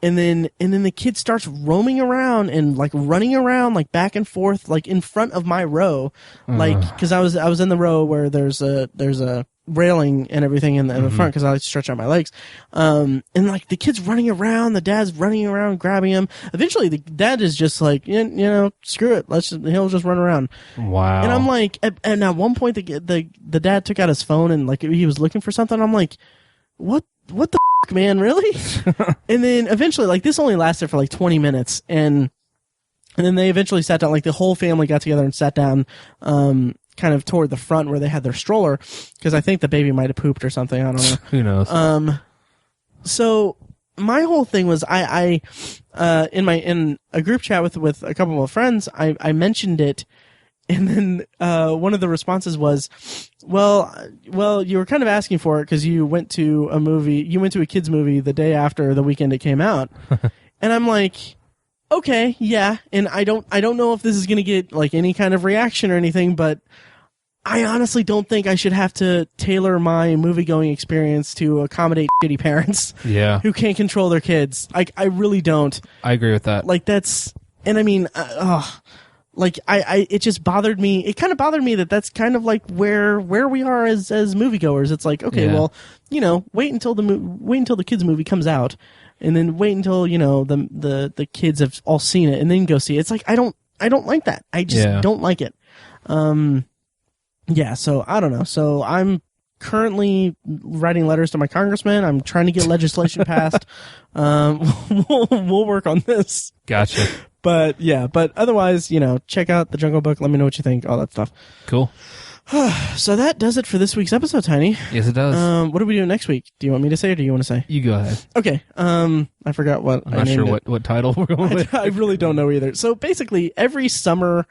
A: And then the kid starts roaming around and like running around like back and forth like in front of my row, like because I was in the row where there's a railing and everything in the front because I like to stretch out my legs. And like the kid's running around, the dad's running around, grabbing him. Eventually the dad is just like, you know, screw it. He'll just run around.
B: Wow.
A: And I'm like, and at one point the dad took out his phone and like he was looking for something. I'm like, what the f***, man, really? And then eventually, like this only lasted for like 20 minutes and then they eventually sat down, like the whole family got together and sat down, kind of toward the front where they had their stroller, because I think the baby might have pooped or something. I don't know.
B: Who knows?
A: So my whole thing was in a group chat with a couple of friends, I mentioned it, and then one of the responses was, well, you were kind of asking for it because you went to a kids movie the day after the weekend it came out, and I'm like, okay, yeah, and I don't know if this is gonna get like any kind of reaction or anything, but I honestly don't think I should have to tailor my movie-going experience to accommodate shitty parents who can't control their kids. I really don't.
B: I agree with that.
A: Like that's, and I mean, like it just bothered me. It kind of bothered me that that's kind of like where we are as moviegoers. It's like, okay, well, you know, wait until the kids movie comes out. And then wait until, you know, the kids have all seen it and then go see it. It's like, I don't like that. I just don't like it. Yeah, so I don't know. So I'm currently writing letters to my congressman. I'm trying to get legislation passed. We'll work on this.
B: Gotcha.
A: But otherwise, you know, check out the Jungle Book. Let me know what you think, all that stuff.
B: Cool.
A: So that does it for this week's episode, Tiny.
B: Yes, it does.
A: What are we doing next week? Do you want me to say or do you want to say?
B: You go ahead.
A: Okay. I forgot what
B: I'm not sure what title we're going with.
A: I really don't know either. So basically, every summer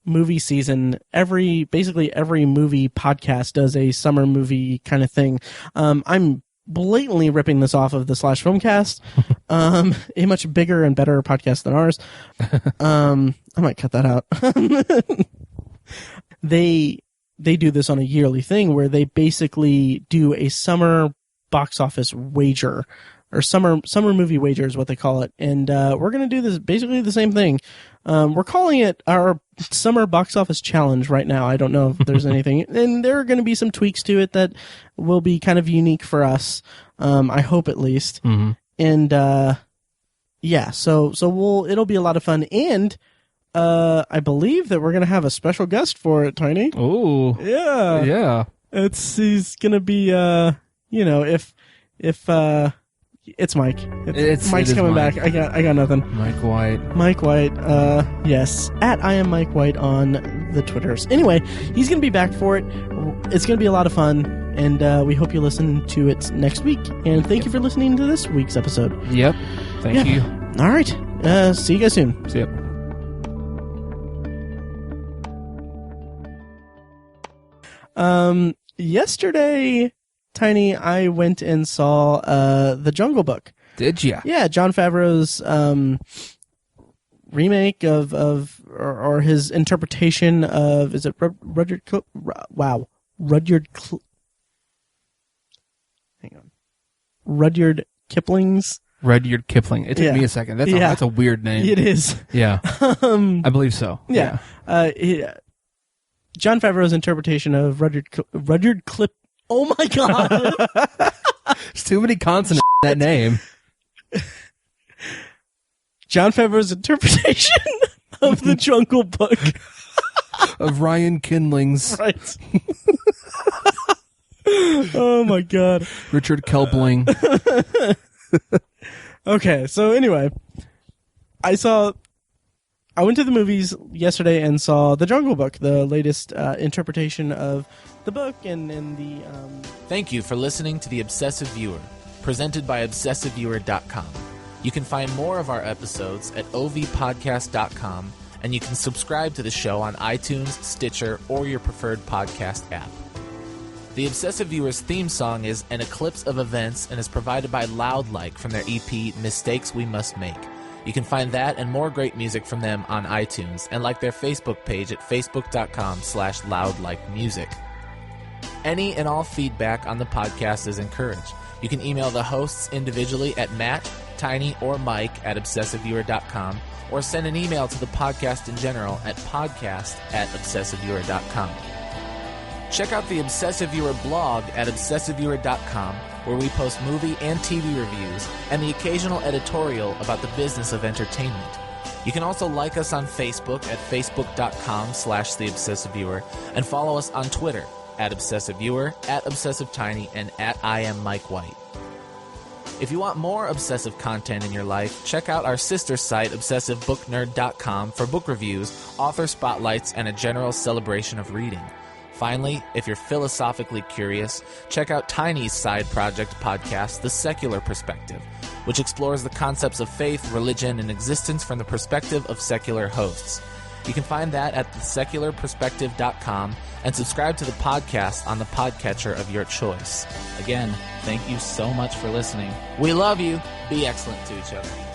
A: movie season, basically every movie podcast does a summer movie kind of thing. I'm blatantly ripping this off of the Slash Filmcast, a much bigger and better podcast than ours. I might cut that out. They do this on a yearly thing where they basically do a summer box office wager, or summer movie wager is what they call it. And we're going to do this basically the same thing. We're calling it our summer box office challenge right now. I don't know if there's anything, and there are going to be some tweaks to it that will be kind of unique for us. I hope at least. Mm-hmm. And yeah, so it'll be a lot of fun. And I believe that we're going to have a special guest for it, Tiny.
B: Oh.
A: Yeah.
B: Yeah.
A: He's going to be, you know, if it's Mike. Mike's coming back. I got nothing. Mike White. Yes. At I am Mike White on the Twitters. Anyway, he's going to be back for it. It's going to be a lot of fun, and we hope you listen to it next week. And thank you for listening to this week's episode.
B: Yep. Thank you.
A: All right. See you guys soon.
B: See ya.
A: Yesterday, Tiny, I went and saw The Jungle Book.
B: Did ya?
A: Yeah, Jon Favreau's remake of or his interpretation of, is it Rudyard? Wow, Rudyard. Hang on, Rudyard Kipling's.
B: Rudyard Kipling. It took me a second. That's a weird name.
A: It is.
B: Yeah, I believe so.
A: Yeah. Jon Favreau's interpretation of Rudyard Clip. Oh my God!
B: There's too many consonants in that name.
A: Jon Favreau's interpretation of The Jungle Book.
B: Of Ryan Kindling's.
A: Right. Oh my God.
B: Richard Kelbling.
A: Okay, so anyway, I went to the movies yesterday and saw The Jungle Book, the latest interpretation of the book and the...
G: Thank you for listening to The Obsessive Viewer, presented by ObsessiveViewer.com. You can find more of our episodes at ovpodcast.com, and you can subscribe to the show on iTunes, Stitcher, or your preferred podcast app. The Obsessive Viewer's theme song is An Eclipse of Events and is provided by Loudlike from their EP Mistakes We Must Make. You can find that and more great music from them on iTunes and like their Facebook page at facebook.com/loudlikemusic. Any and all feedback on the podcast is encouraged. You can email the hosts individually at Matt, Tiny, or Mike at obsessiveviewer.com, or send an email to the podcast in general at podcast@obsessiveviewer.com. Check out the Obsessive Viewer blog at obsessiveviewer.com, where we post movie and TV reviews and the occasional editorial about the business of entertainment. You can also like us on Facebook at facebook.com/theobsessiveviewer and follow us on Twitter at obsessiveviewer, at obsessivetiny, and at IamMikeWhite. If you want more obsessive content in your life, check out our sister site, obsessivebooknerd.com, for book reviews, author spotlights, and a general celebration of reading. Finally, if you're philosophically curious, check out Tiny's side project podcast, The Secular Perspective, which explores the concepts of faith, religion, and existence from the perspective of secular hosts. You can find that at thesecularperspective.com and subscribe to the podcast on the podcatcher of your choice. Again, thank you so much for listening. We love you. Be excellent to each other.